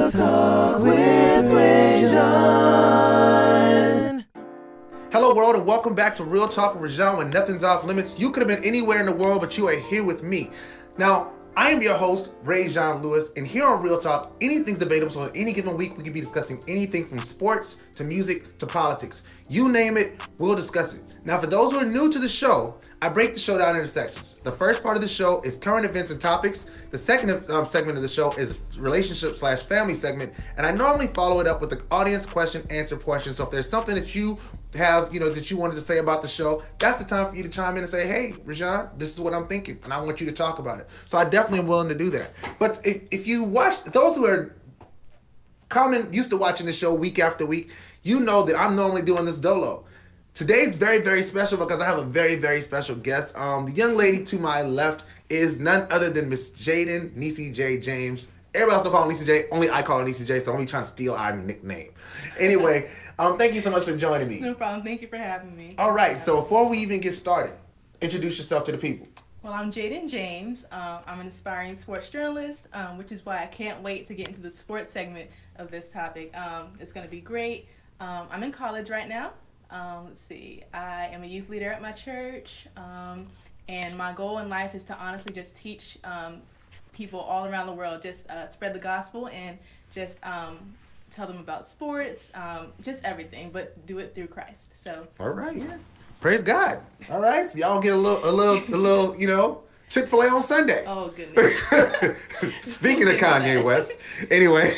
Real Talk with Rajan. Hello world and welcome back to Real Talk with Rajan when nothing's off limits. You could have been anywhere in the world, but you are here with me. Now, I am your host, Rajan Lewis, and here on Real Talk, anything's debatable. So in any given week, we could be discussing anything from sports to music to politics. You name it, we'll discuss it. Now, for those who are new to the show, I break the show down into sections. The first part of the show is current events and topics. The second segment of the show is relationship/family segment, and I normally follow it up with the audience question answer portion. So if there's something that you have, that you wanted to say about the show, that's the time for you to chime in and say, hey, Rajan, this is what I'm thinking, and I want you to talk about it. So I definitely am willing to do that. But if you watch, those who are used to watching the show week after week, you know that I'm normally doing this dolo. Today's very, very special because I have a very, very special guest. The young lady to my left is none other than Miss Jaydn James. Everybody else don't call her Nicki J. Only I call her Nicki J, so I'm only trying to steal our nickname. Anyway, thank you so much for joining me. No problem. Thank you for having me. All right, so before we even get started, introduce yourself to the people. Well, I'm Jaydn James. I'm an aspiring sports journalist, which is why I can't wait to get into the sports segment of this topic. It's going to be great. I'm in college right now. Let's see. I am a youth leader at my church, and my goal in life is to honestly just teach people all around the world, just spread the gospel and just tell them about sports, just everything, but do it through Christ. So. All right. Yeah. Praise God. All right. So y'all get a little, Chick-fil-A on Sunday. Oh, goodness. Speaking of Kanye West. Anyway.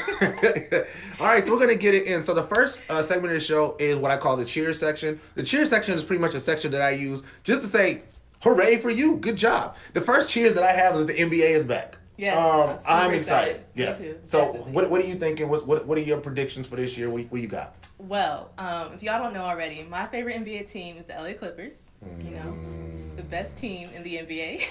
All right, so we're going to get it in. So the first segment of the show is what I call the cheer section. The cheer section is pretty much a section that I use just to say, hooray for you. Good job. The first cheers that I have is that the NBA is back. Yes, I'm excited. Yeah. Me too. So what are you thinking? What are your predictions for this year? What you got? Well, if y'all don't know already, my favorite NBA team is the LA Clippers. The best team in the NBA.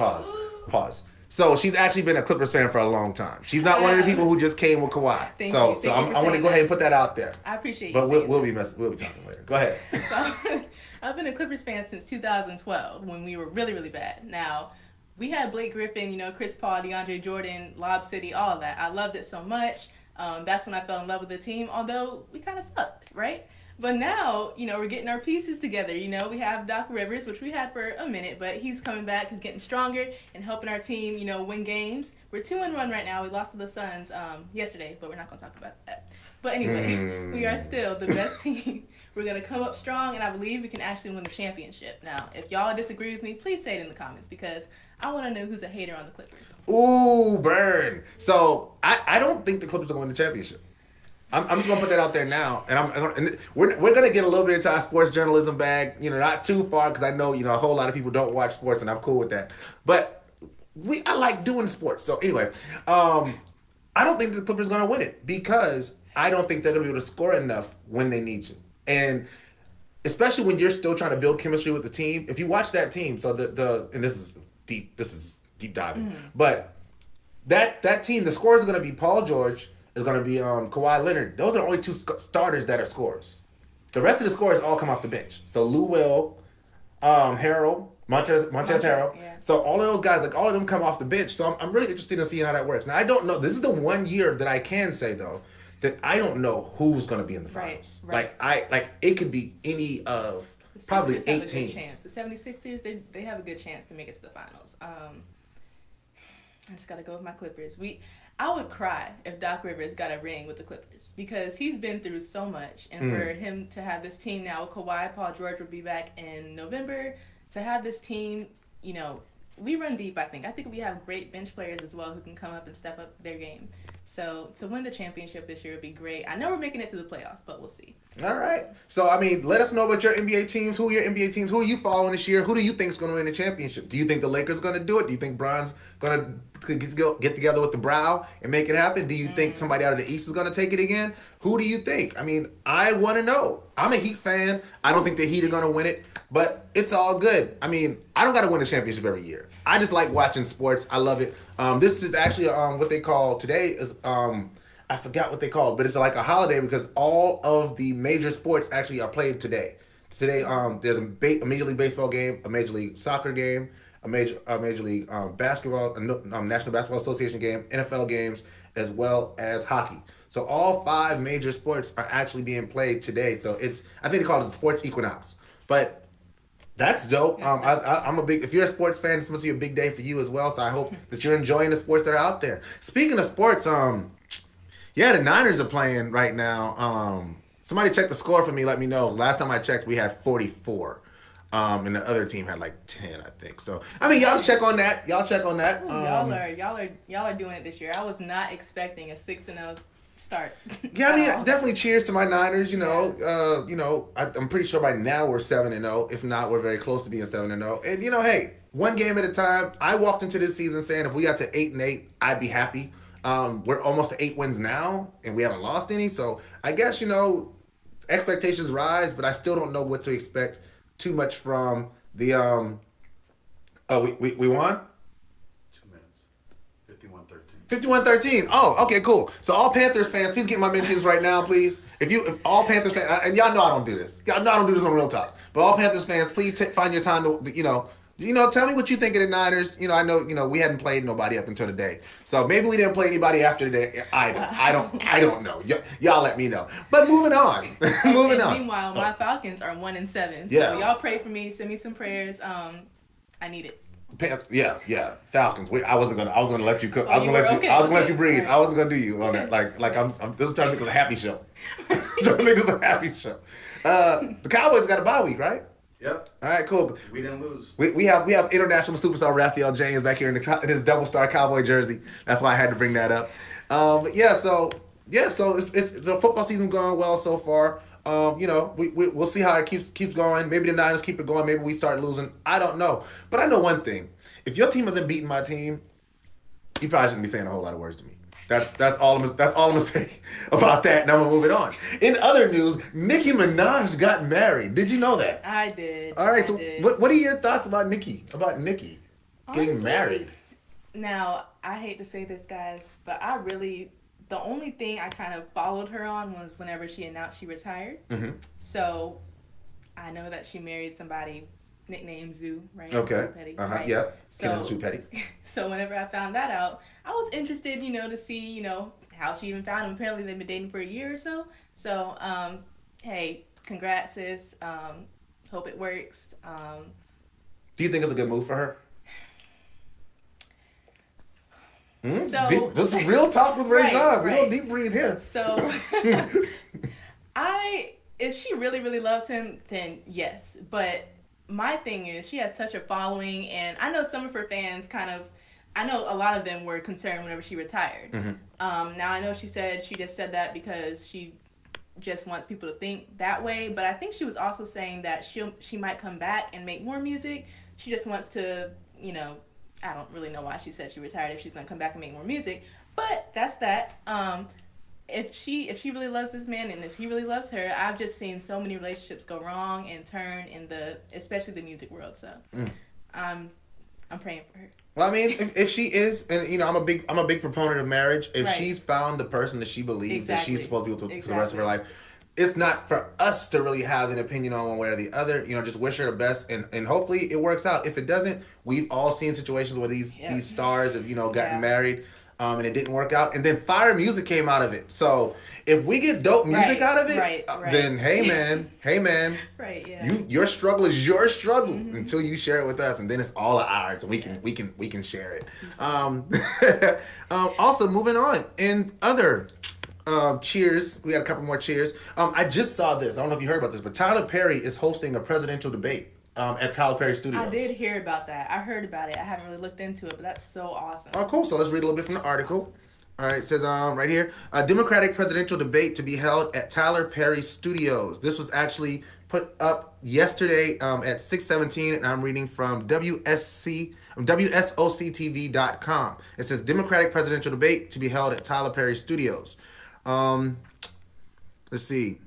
Pause. So she's actually been a Clippers fan for a long time. She's not one of the people who just came with Kawhi. Thank so you. I want to go ahead and put that out there. I appreciate but you. But we'll be talking later. Go ahead. So, I've been a Clippers fan since 2012 when we were really, really bad. Now, we had Blake Griffin, Chris Paul, DeAndre Jordan, Lob City, all of that. I loved it so much. That's when I fell in love with the team, although we kind of sucked, right? But now, we're getting our pieces together. We have Doc Rivers, which we had for a minute, but he's coming back. He's getting stronger and helping our team, win games. We're 2-1 right now. We lost to the Suns yesterday, but we're not going to talk about that. But anyway, we are still the best team. We're going to come up strong, and I believe we can actually win the championship. Now, if y'all disagree with me, please say it in the comments, because I want to know who's a hater on the Clippers. Ooh, burn. So, I don't think the Clippers are going to win the championship. I'm just gonna put that out there now, and we're gonna get a little bit into our sports journalism bag, not too far, because I know a whole lot of people don't watch sports, and I'm cool with that. But I like doing sports. So anyway, I don't think the Clippers are gonna win it because I don't think they're gonna be able to score enough when they need to, and especially when you're still trying to build chemistry with the team. If you watch that team, so and this is deep diving, but that team, the scorers are gonna be Paul George. Is going to be Kawhi Leonard. Those are only two starters that are scorers. The rest of the scorers all come off the bench. So Lou Will, Harrell, Montez Harrell. Yeah. So all of those guys, all of them come off the bench. So I'm really interested in seeing how that works. Now, I don't know. This is the one year that I can say, though, that I don't know who's going to be in the finals. Right. Like it could be any of probably 8 teams. Chance. The 76ers, they have a good chance to make it to the finals. I just got to go with my Clippers. I would cry if Doc Rivers got a ring with the Clippers because he's been through so much. And for him to have this team now with Kawhi, Paul George will be back in November. To have this team, we run deep, I think. I think we have great bench players as well who can come up and step up their game. So to win the championship this year would be great. I know we're making it to the playoffs, but we'll see. All right. So, let us know about your NBA teams. Who are your NBA teams? Who are you following this year? Who do you think is going to win the championship? Do you think the Lakers are going to do it? Do you think Bron's going to get together with the Brow and make it happen? Do you think somebody out of the East is going to take it again? Who do you think? I want to know. I'm a Heat fan. I don't think the Heat are going to win it, but it's all good. I don't got to win the championship every year. I just like watching sports. I love it. This is actually what they call today is I forgot what they call it, but it's like a holiday because all of the major sports actually are played today. Today, there's a Major League Baseball game, a Major League Soccer game, a Major League Basketball, National Basketball Association game, NFL games, as well as hockey. So all 5 major sports are actually being played today. So I think they call it the sports equinox. But that's dope. I'm a big. If you're a sports fan, this must be a big day for you as well. So I hope that you're enjoying the sports that are out there. Speaking of sports, yeah, the Niners are playing right now. Somebody check the score for me. Let me know. Last time I checked, we had 44. And the other team had like 10, I think. So I mean, y'all just check on that. Y'all check on that. Y'all are doing it this year. I was not expecting a 6-0 start. Yeah, I mean, definitely cheers to my Niners. I'm pretty sure by now we're 7-0. If not, we're very close to being 7-0. And hey, one game at a time. I walked into this season saying if we got to 8-8, I'd be happy. We're almost to 8 wins now, and we haven't lost any. So I guess expectations rise, but I still don't know what to expect too much from the we won 2 minutes 51-13. 51-13. Oh, okay, cool. So all Panthers fans, please get my mentions right now, please. If all Panthers fans, and y'all know I don't do this. Y'all know I don't do this on Real Talk. But all Panthers fans, please find your time to tell me what you think of the Niners. I know we hadn't played nobody up until today, so maybe we didn't play anybody after today either. I don't know. Y'all let me know. But moving on. Meanwhile, my Falcons are 1-7. So Yeah. y'all pray for me. Send me some prayers. I need it. Yeah. Falcons. I wasn't gonna let you cook. I was you gonna let were? you. I was gonna Okay, let you breathe. right. I wasn't gonna do you on that. Like I'm. This is trying to make this a happy show. Trying to make this a happy show. The Cowboys got a bye week, right? Yep. All right, cool. We didn't lose. We have international superstar Raphael James back here in his double star Cowboy jersey. That's why I had to bring that up. But so it's the football season's going well so far. We'll see how it keeps going. Maybe the Niners keep it going. Maybe we start losing. I don't know. But I know one thing: if your team hasn't beaten my team, you probably shouldn't be saying a whole lot of words to me. That's all I'm gonna say about that, and I'm gonna move it on. In other news, Nicki Minaj got married. Did you know that? I did. All right. I So did. what are your thoughts about Nicki? Getting Honestly, married? Now, I hate to say this, guys, but the only thing I kind of followed her on was whenever she announced she retired. Mm-hmm. So I know that she married somebody nicknamed Zoo, right? Okay. Zoo Petty, right? Yep. So, Kenneth Zoo Petty. So whenever I found that out, I was interested, to see, how she even found him. Apparently they've been dating for a year or so. So, hey, congrats, sis. Hope it works. Do you think it's a good move for her? So This is real talk with Ray Right, John. We right. don't deep breathe here. So, if she really, really loves him, then yes. But my thing is, she has such a following, and I know some of her fans I know a lot of them were concerned whenever she retired. Mm-hmm. Now, I know she just said that because she just wants people to think that way, but I think she was also saying that she might come back and make more music. She just wants to, I don't really know why she said she retired if she's gonna come back and make more music, but that's that. If she really loves this man and if he really loves her, I've just seen so many relationships go wrong and turn especially the music world. So I'm praying for her. Well, I mean, if she is, and I'm a big proponent of marriage. If Right. she's found the person that she believes that she's Exactly. supposed to be with for the rest of her life, it's not for us to really have an opinion on one way or the other. Just wish her the best, and hopefully it works out. If it doesn't, we've all seen situations where these stars have gotten Yeah. married, and it didn't work out, and then fire music came out of it. So if we get dope music Right, out of it, right. then hey man, Right, yeah. your struggle is your struggle until you share it with us, and then it's all ours, and we can share it. Also, moving on in other cheers, we got a couple more cheers. I just saw this. I don't know if you heard about this, but Tyler Perry is hosting a presidential debate at Tyler Perry Studios. I did hear about that. I heard about it. I haven't really looked into it, but that's so awesome. Oh, cool. So let's read a little bit from the article. All right, it says right here, a Democratic presidential debate to be held at Tyler Perry Studios. This was actually put up yesterday at 6:17, and I'm reading from WSOCTV.com. It says Democratic presidential debate to be held at Tyler Perry Studios. Let's see.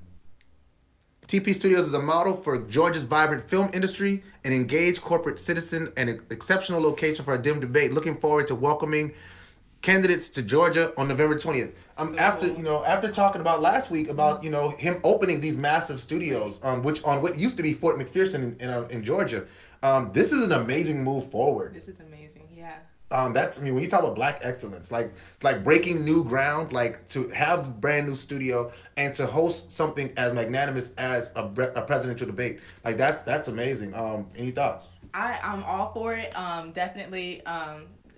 TP Studios is a model for Georgia's vibrant film industry, an engaged corporate citizen, and an exceptional location for a Dem debate. Looking forward to welcoming candidates to Georgia on November 20th. After talking about last week about him opening these massive studios, which on what used to be Fort McPherson in Georgia, this is an amazing move forward. This is amazing, yeah. That's, I mean, when you talk about black excellence, like breaking new ground, like to have a brand new studio and to host something as magnanimous as a presidential debate, like that's amazing. Any thoughts? I'm all for it. Definitely.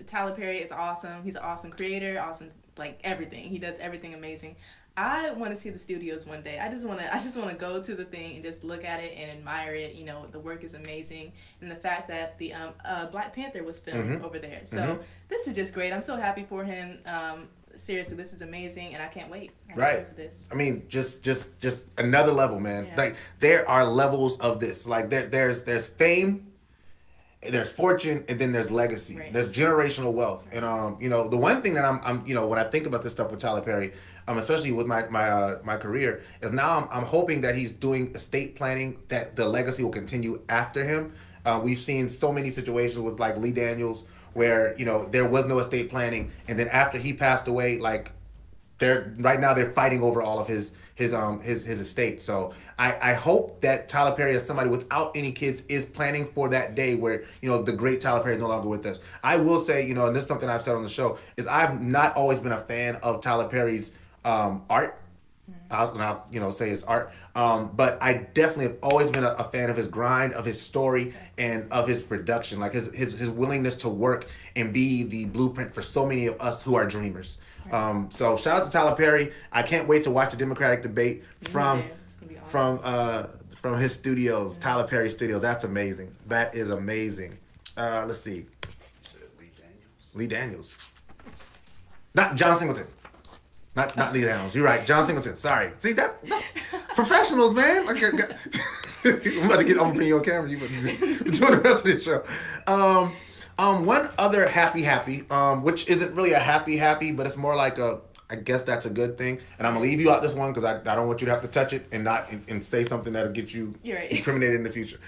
Tyler Perry is awesome. He's an awesome creator, awesome like everything. He does everything amazing. I want to see the studios one day. I just want to go to the thing and just look at it and admire it. You know, the work is amazing, and the fact that the Black Panther was filmed over there. So this is just great. I'm so happy for him. Seriously, this is amazing, and I can't wait. I can't wait for this. I mean, just another level, man. Yeah. Like there are levels of this. Like there's fame, there's fortune, and then there's legacy. Right. There's generational wealth. And you know, the one thing that I'm you know, when I think about this stuff with Tyler Perry, especially with my career, is now I'm hoping that he's doing estate planning, that the legacy will continue after him. We've seen so many situations with like Lee Daniels where, you know, there was no estate planning, and then after he passed away, like they're fighting over all of his estate. So I hope that Tyler Perry, as somebody without any kids, is planning for that day where, you know, the great Tyler Perry is no longer with us. I will say, you know, and this is something I've said on the show, is I've not always been a fan of Tyler Perry's art. I'll you know, say his art, but I definitely have always been a fan of his grind, of his story, and of his production, like his willingness to work and be the blueprint for so many of us who are dreamers. So shout out to Tyler Perry. I can't wait to watch the Democratic debate from his studios, Tyler Perry Studios. That's amazing. That is amazing. Let's see. Lee Daniels. Lee Daniels. Not John Singleton. Not Lee Daniels. You're right. John Singleton. Sorry. See that's professionals, man. Okay, I'm about to get on you on camera. You doing the rest of this show. One other happy, which isn't really a happy, but it's more like I guess that's a good thing. And I'm gonna leave you out this one because I don't want you to have to touch it and not and say something that'll get you incriminated in the future.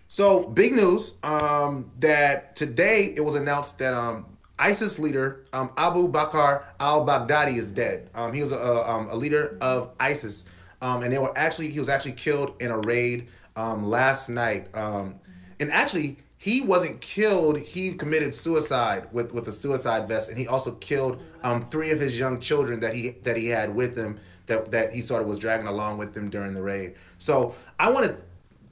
So big news that today it was announced that ISIS leader Abu Bakr al-Baghdadi is dead. He was a leader of ISIS, and he was actually killed in a raid last night. And actually, he wasn't killed. He committed suicide with a suicide vest, and he also killed 3 of his young children that he had with him that he sort of was dragging along with him during the raid. So I'm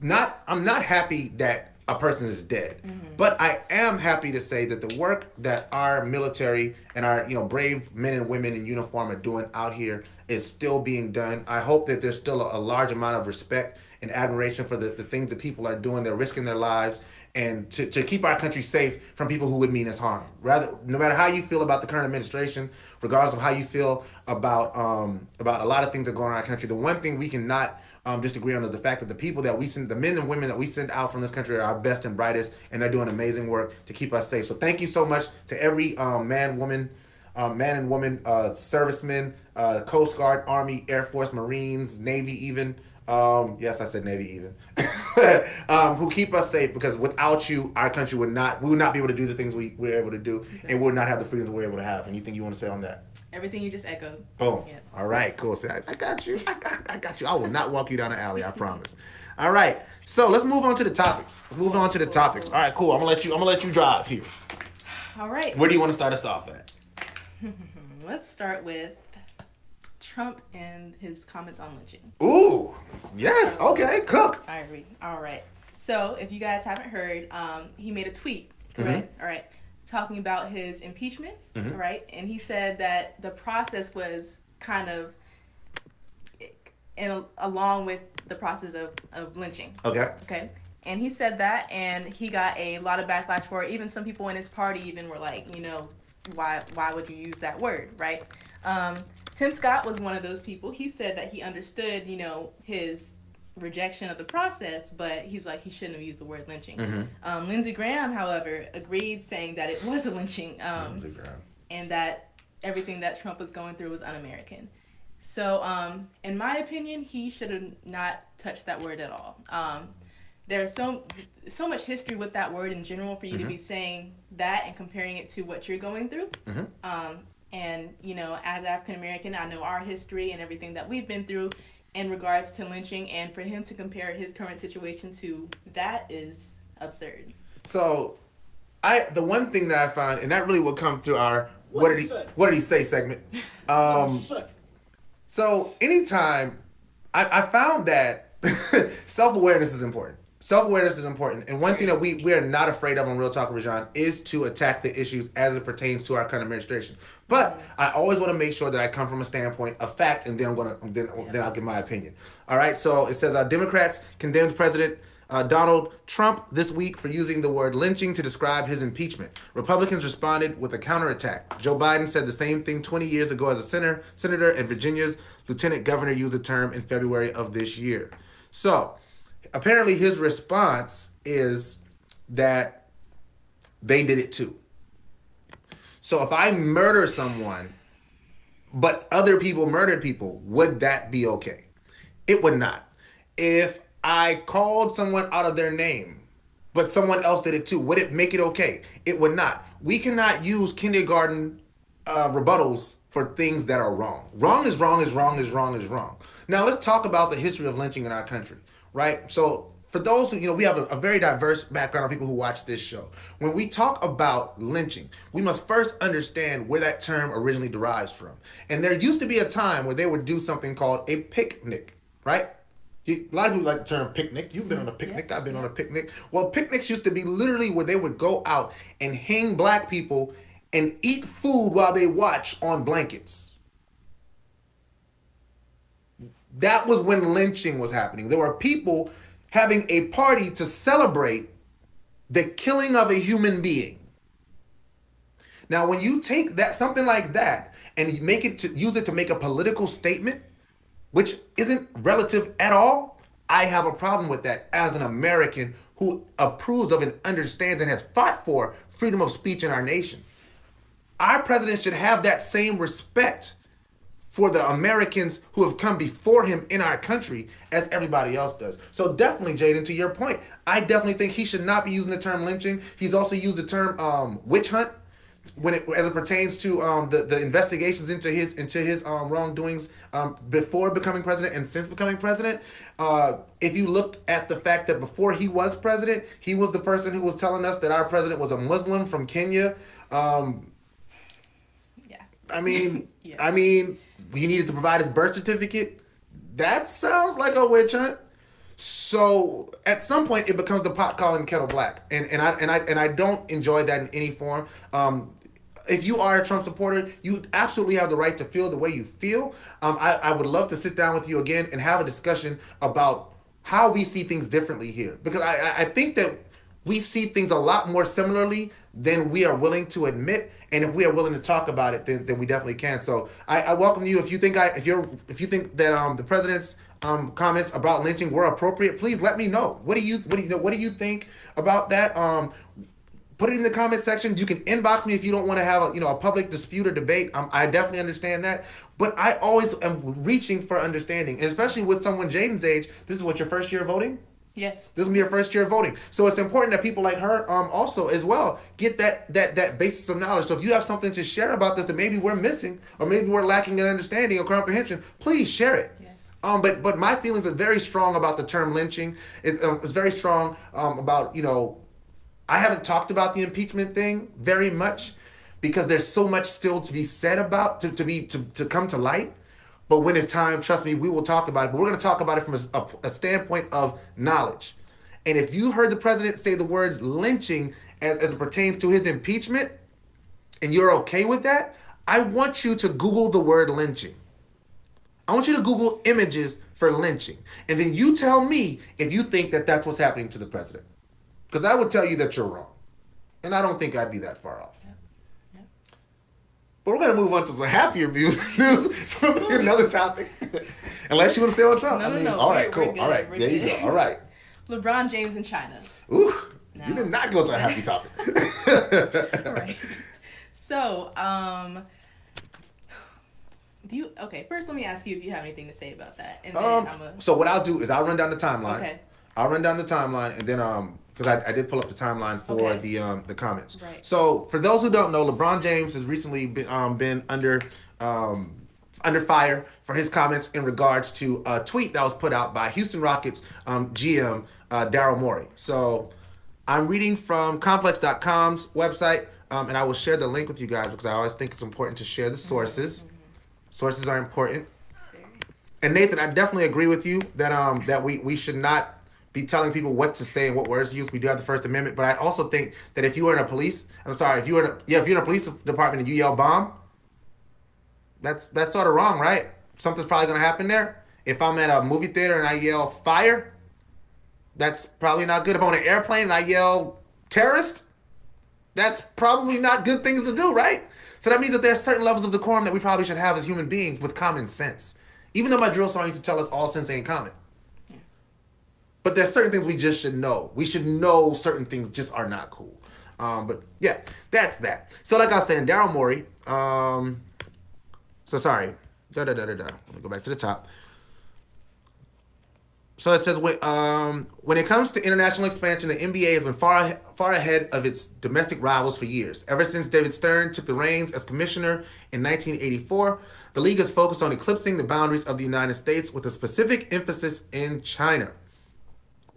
not happy that a person is dead, but I am happy to say that the work that our military and our, you know, brave men and women in uniform are doing out here is still being done. I hope that there's still a large amount of respect and admiration for the things that people are doing. They're risking their lives and to keep our country safe from people who would mean us harm. No matter how you feel about the current administration, regardless of how you feel about a lot of things that go on in our country, the one thing we cannot disagree on is the fact that the people that we send, the men and women that we send out from this country, are our best and brightest, and they're doing amazing work to keep us safe. So thank you so much to every man and woman, servicemen, Coast Guard, Army, Air Force, Marines, Navy even. Yes, I said Navy even. Who keep us safe, because without you, our country we would not be able to do the things we're able to do, exactly, and we would not have the freedoms we're able to have. Anything you want to say on that? Everything you just echoed. Boom. Yeah. All right, cool. See, I got you. I got you. I will not walk you down the alley, I promise. All right. So let's move on to the topics. All right, cool. I'm gonna let you drive here. All right. Where do you want to start us off at? Let's start with Trump and his comments on lynching. Ooh, yes. Okay, cook. All right. So if you guys haven't heard, he made a tweet, correct? All right, talking about his impeachment, right? And he said that the process was kind of along with the process of lynching. Okay. And he said that, and he got a lot of backlash for it. Even some people in his party even were like, you know, why would you use that word, right? Tim Scott was one of those people. He said that he understood, you know, his rejection of the process, but he's like, he shouldn't have used the word lynching. Lindsey Graham, however, agreed, saying that it was a lynching, and that everything that Trump was going through was un-American. So, in my opinion, he should have not touched that word at all. There's so much history with that word in general for you to be saying that and comparing it to what you're going through. And, you know, as African American, I know our history and everything that we've been through in regards to lynching, and for him to compare his current situation to that is absurd. So The one thing that I found, and that really will come through our what did he say segment. So anytime I found that self-awareness is important. Self-awareness is important. And one thing that we are not afraid of on Real Talk with Rajan is to attack the issues as it pertains to our current administration. But I always want to make sure that I come from a standpoint of fact, and then then I'll give my opinion. All right. So it says Democrats condemned President Donald Trump this week for using the word lynching to describe his impeachment. Republicans responded with a counterattack. Joe Biden said the same thing 20 years ago as a senator, and Virginia's lieutenant governor used the term in February of this year. So apparently his response is that they did it too. So if I murder someone, but other people murdered people, would that be okay? It would not. If I called someone out of their name, but someone else did it too, would it make it okay? It would not. We cannot use kindergarten rebuttals for things that are wrong. Wrong is wrong is wrong is wrong is wrong. Now let's talk about the history of lynching in our country, right? So for those who, we have a very diverse background of people who watch this show. When we talk about lynching, we must first understand where that term originally derives from. And there used to be a time where they would do something called a picnic, right? A lot of people like the term picnic. You've been on a picnic. I've been on a picnic. Well, picnics used to be literally where they would go out and hang black people and eat food while they watch on blankets. That was when lynching was happening. There were people having a party to celebrate the killing of a human being. Now, when you take that something like that and you use it to make a political statement, which isn't relative at all, I have a problem with that as an American who approves of and understands and has fought for freedom of speech in our nation. Our president should have that same respect for the Americans who have come before him in our country as everybody else does. So definitely, Jaydn, to your point, I definitely think he should not be using the term lynching. He's also used the term witch hunt as it pertains to the investigations into his wrongdoings before becoming president and since becoming president. If you look at the fact that before he was president, he was the person who was telling us that our president was a Muslim from Kenya. I mean, he needed to provide his birth certificate. That sounds like a witch hunt. So at some point, it becomes the pot calling kettle black, and I don't enjoy that in any form. If you are a Trump supporter, you absolutely have the right to feel the way you feel. I would love to sit down with you again and have a discussion about how we see things differently here, because I think that we see things a lot more similarly than we are willing to admit, and if we are willing to talk about it, then we definitely can. So I welcome you. If you think that the president's comments about lynching were appropriate, please let me know. What do you think about that? Put it in the comment section. You can inbox me if you don't want to have a public dispute or debate. I definitely understand that, but I always am reaching for understanding, and especially with someone Jaydn's age. This is what, your first year of voting? Yes. This will be your first year of voting. So it's important that people like her also as well get that basis of knowledge. So if you have something to share about this that maybe we're missing or maybe we're lacking in understanding or comprehension, please share it. Yes. But my feelings are very strong about the term lynching. It's very strong about, I haven't talked about the impeachment thing very much because there's so much still to be said about, to come to light. But when it's time, trust me, we will talk about it. But we're going to talk about it from a standpoint of knowledge. And if you heard the president say the words lynching as it pertains to his impeachment, and you're okay with that, I want you to Google the word lynching. I want you to Google images for lynching. And then you tell me if you think that that's what's happening to the president. Because I would tell you that you're wrong. And I don't think I'd be that far off. But we're going to move on to some happier news, another topic. Unless you want to stay on Trump. No. All right, cool. All right, there you go. All right. LeBron James in China. Ooh, no. You did not go to a happy topic. Right. So, first let me ask you if you have anything to say about that. And then So what I'll do is I'll run down the timeline. Okay. I'll run down the timeline, and then because I did pull up the timeline for the comments. Right. So for those who don't know, LeBron James has recently been under fire for his comments in regards to a tweet that was put out by Houston Rockets GM Daryl Morey. So I'm reading from complex.com's website, and I will share the link with you guys because I always think it's important to share the sources. Sources are important. And Nathan, I definitely agree with you that we should not be telling people what to say and what words to use. We do have the First Amendment, but I also think that if you were in a police, if you're in a police department and you yell bomb, that's sort of wrong, right? Something's probably gonna happen there. If I'm at a movie theater and I yell fire, that's probably not good. If I'm on an airplane and I yell terrorist, that's probably not good things to do, right? So that means that there's certain levels of decorum that we probably should have as human beings with common sense. Even though my drill song used to tell us all sense ain't common. Yeah. But there's certain things we just should know. We should know certain things just are not cool. But yeah, that's that. So like I was saying, Daryl Morey. So sorry. Let me go back to the top. So it says when it comes to international expansion, the NBA has been far ahead of its domestic rivals for years. Ever since David Stern took the reins as commissioner in 1984, the league has focused on eclipsing the boundaries of the United States with a specific emphasis in China.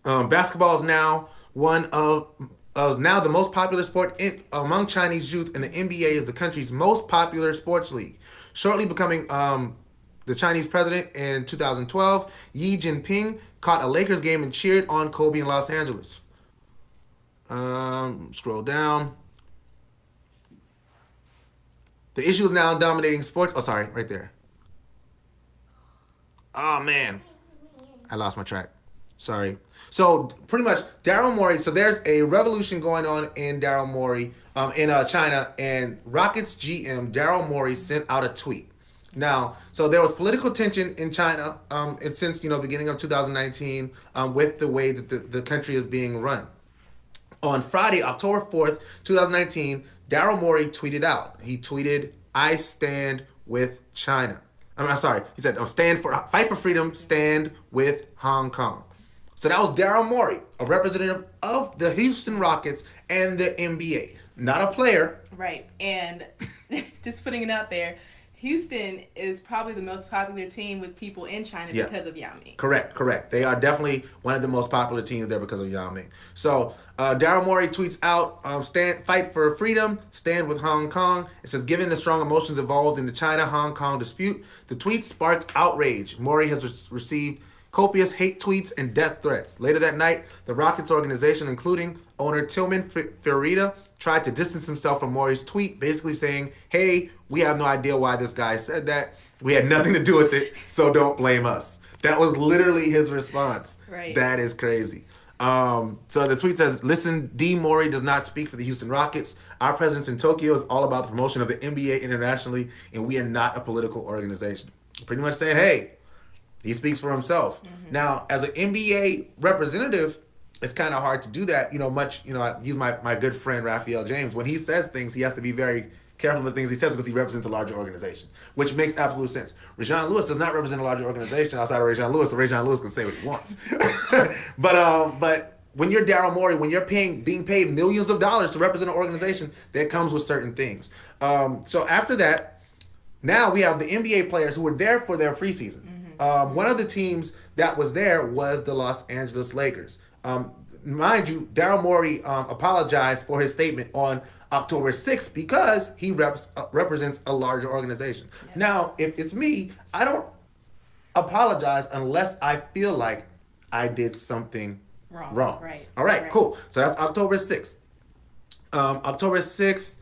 Basketball is now one of now the most popular sport among Chinese youth, and the NBA is the country's most popular sports league. Shortly becoming the Chinese president in 2012, Xi Jinping caught a Lakers game and cheered on Kobe in Los Angeles. Scroll down. The issue is now dominating sports. Oh, sorry, right there. Oh, man. I lost my track. Sorry. So, pretty much, Daryl Morey. So, there's a revolution going on in Daryl Morey, in China, and Rockets GM Daryl Morey sent out a tweet. Now, so there was political tension in China and since, beginning of 2019 with the way that the country is being run. On Friday, October 4th, 2019, Daryl Morey tweeted out. He tweeted, "I stand with China." I'm sorry. He said, fight for freedom, stand with Hong Kong. So that was Daryl Morey, a representative of the Houston Rockets and the NBA. Not a player. Right. And just putting it out there, Houston is probably the most popular team with people in China because of Yao Ming. Correct. They are definitely one of the most popular teams there because of Yao Ming. So Daryl Morey tweets out, fight for freedom, stand with Hong Kong. It says, given the strong emotions involved in the China-Hong Kong dispute, the tweet sparked outrage. Morey has received copious hate tweets and death threats. Later that night, the Rockets organization, including owner Tillman Fertitta, tried to distance himself from Morey's tweet, basically saying, hey, we have no idea why this guy said that. We had nothing to do with it, so don't blame us. That was literally his response. Right. That is crazy. So the tweet says, listen, D. Morey does not speak for the Houston Rockets. Our presence in Tokyo is all about the promotion of the NBA internationally, and we are not a political organization. Pretty much saying, hey, he speaks for himself. Mm-hmm. Now, as an NBA representative, it's kind of hard to do that. I use my good friend Raphael James. When he says things, he has to be very careful of the things he says because he represents a larger organization, which makes absolute sense. Rajon Lewis does not represent a larger organization outside of Rajon Lewis, so Rajon Lewis can say what he wants. But when you're Daryl Morey, when you're being paid millions of dollars to represent an organization, that comes with certain things. So after that, now we have the NBA players who were there for their preseason. Mm-hmm. One of the teams that was there was the Los Angeles Lakers. Mind you, Daryl Morey apologized for his statement on October 6th because he represents a larger organization. Yeah. Now, if it's me, I don't apologize unless I feel like I did something wrong. Right. All right, cool. So that's October 6th. October 7th,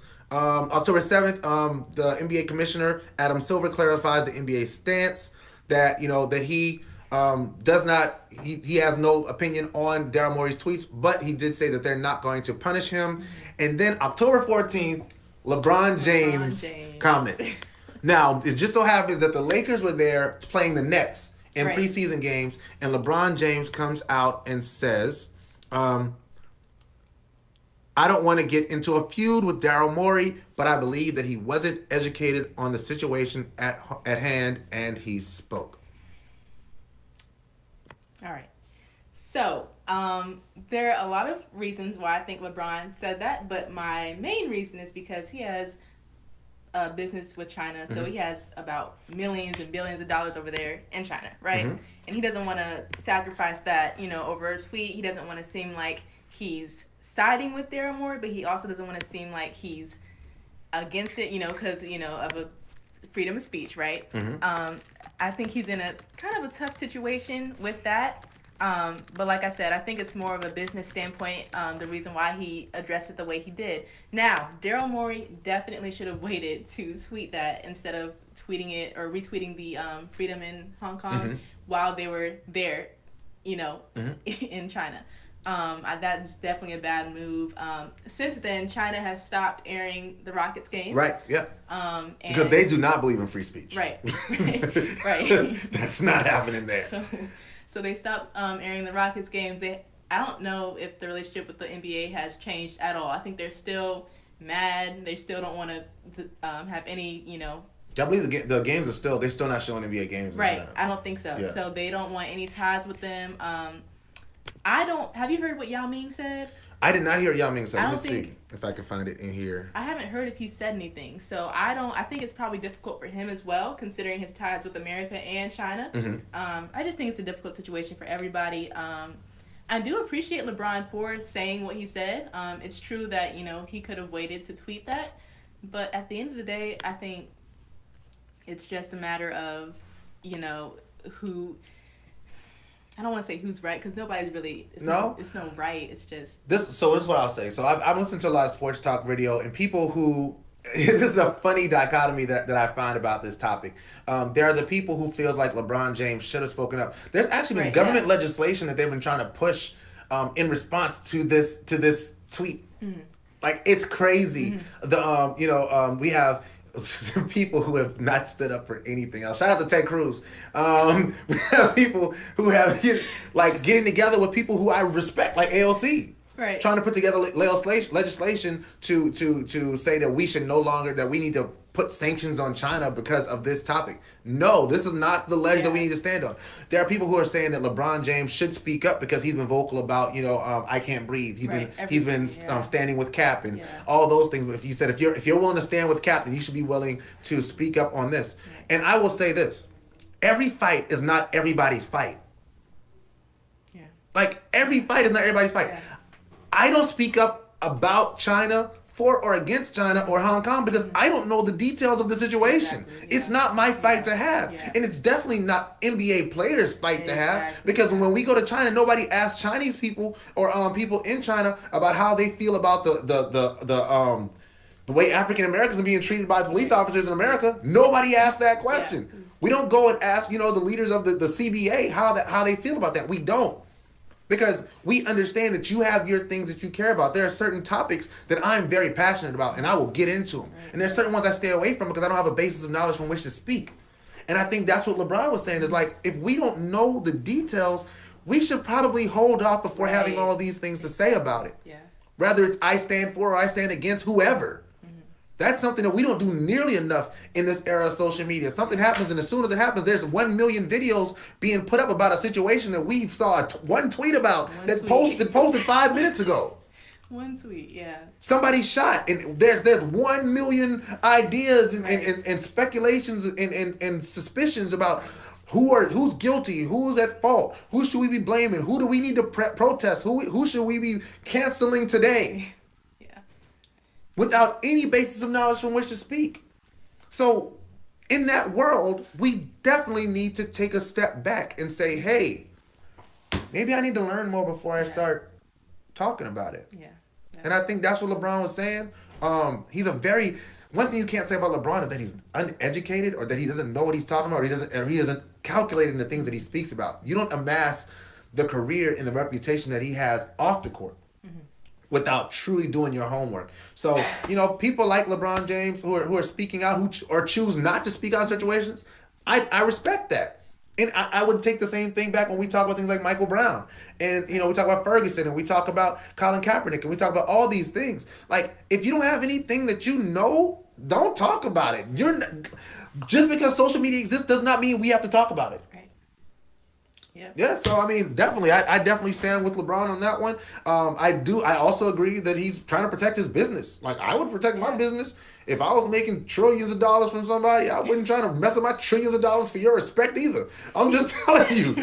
the NBA commissioner, Adam Silver, clarifies the NBA stance that he he has no opinion on Daryl Morey's tweets, but he did say that they're not going to punish him. And then October 14th, LeBron James comments. Now, it just so happens that the Lakers were there playing the Nets in preseason games, and LeBron James comes out and says, I don't want to get into a feud with Daryl Morey, but I believe that he wasn't educated on the situation at hand, and he spoke. All right. So, there are a lot of reasons why I think LeBron said that, but my main reason is because he has a business with China, so he has about millions and billions of dollars over there in China, right? Mm-hmm. And he doesn't want to sacrifice that, over a tweet. He doesn't want to seem like he's siding with Daryl Morey, but he also doesn't want to seem like he's against it, because, of a freedom of speech, right? Mm-hmm. I think he's in a kind of a tough situation with that. But like I said, I think it's more of a business standpoint, the reason why he addressed it the way he did. Now, Daryl Morey definitely should have waited to tweet that instead of tweeting it or retweeting the freedom in Hong Kong while they were there, in China. That's definitely a bad move. Since then, China has stopped airing the Rockets games. Right, yeah. Because they do not believe in free speech. Right. Right. That's not happening there. So they stopped airing the Rockets games. I don't know if the relationship with the NBA has changed at all. I think they're still mad. They still don't want to have any, I believe the games are they're still not showing NBA games. Right. I don't think so. Yeah. So they don't want any ties with them. Have you heard what Yao Ming said? I did not hear Yao Ming say. I Let me don't see think- if I can find it in here. I haven't heard if he said anything. So I think it's probably difficult for him as well, considering his ties with America and China. I just think it's a difficult situation for everybody. I do appreciate LeBron for saying what he said. It's true that, he could have waited to tweet that. But at the end of the day, I think it's just a matter of, who... I don't want to say who's right, because nobody's really... It's no right. It's just... This is what I'll say. So I've listened to a lot of sports talk radio, and people who... This is a funny dichotomy that I find about this topic. There are the people who feels like LeBron James should have spoken up. There's actually been government legislation that they've been trying to push in response to this tweet. Like, it's crazy. We have people who have not stood up for anything else. Shout out to Ted Cruz. We have people who have getting together with people who I respect, like AOC. Right. Trying to put together legislation to say that we need to put sanctions on China because of this topic. No, this is not the ledge that we need to stand on. There are people who are saying that LeBron James should speak up because he's been vocal about, I can't breathe. He's been standing with Cap and all those things. But if you're willing to stand with Cap, then you should be willing to speak up on this. And I will say this: every fight is not everybody's fight. Yeah. Like, every fight is not everybody's fight. Yeah. I don't speak up about China for or against China or Hong Kong because I don't know the details of the situation. Exactly, yeah. It's not my fight to have. Yeah. And it's definitely not NBA players' fight to have, because when we go to China, nobody asks Chinese people or people in China about how they feel about the way African Americans are being treated by police officers in America. Nobody asks that question. Yeah. We don't go and ask, the leaders of the CBA how they feel about that. We don't. Because we understand that you have your things that you care about. There are certain topics that I'm very passionate about, and I will get into them. And there's certain ones I stay away from because I don't have a basis of knowledge from which to speak. And I think that's what LeBron was saying, is like, if we don't know the details, we should probably hold off before having all of these things to say about it. Yeah. Whether it's I stand for or I stand against whoever. That's something that we don't do nearly enough in this era of social media. Something happens, and as soon as it happens, there's 1 million videos being put up about a situation that we saw one tweet about posted 5 minutes ago. One tweet, yeah. Somebody shot, and there's 1 million ideas and speculations and suspicions about who's guilty, who's at fault, who should we be blaming, who do we need to protest, who should we be canceling today? Without any basis of knowledge from which to speak. So, in that world, we definitely need to take a step back and say, hey, maybe I need to learn more before I start talking about it. Yeah. And I think that's what LeBron was saying. One thing you can't say about LeBron is that he's uneducated, or that he doesn't know what he's talking about, or he doesn't calculate in the things that he speaks about. You don't amass the career and the reputation that he has off the court without truly doing your homework. So, people like LeBron James who are speaking out, or choose not to speak out in situations, I respect that. And I would take the same thing back when we talk about things like Michael Brown. And, we talk about Ferguson, and we talk about Colin Kaepernick, and we talk about all these things. Like, if you don't have anything that you know, don't talk about it. Just because social media exists does not mean we have to talk about it. Yeah, so definitely, I definitely stand with LeBron on that one. I also agree that he's trying to protect his business. Like, I would protect my business. If I was making trillions of dollars from somebody, I wouldn't try to mess up my trillions of dollars for your respect either. I'm just telling you.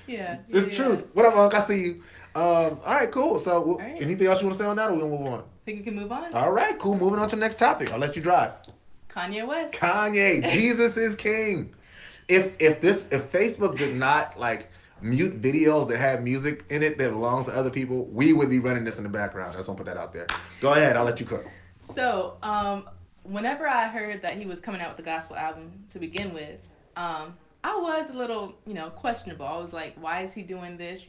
It's truth. What up, Unc? I see you. All right, cool. So, right. anything else you want to say on that, or we gonna move on? Think we can move on? All right, cool. Moving on to the next topic. I'll let you drive. Kanye West. Kanye, Jesus is king. If Facebook did not like mute videos that have music in it that belongs to other people, we would be running this in the background. I just want to put that out there. Go ahead. I'll let you cook. So, whenever I heard that he was coming out with a gospel album to begin with, I was a little, questionable. I was like, why is he doing this?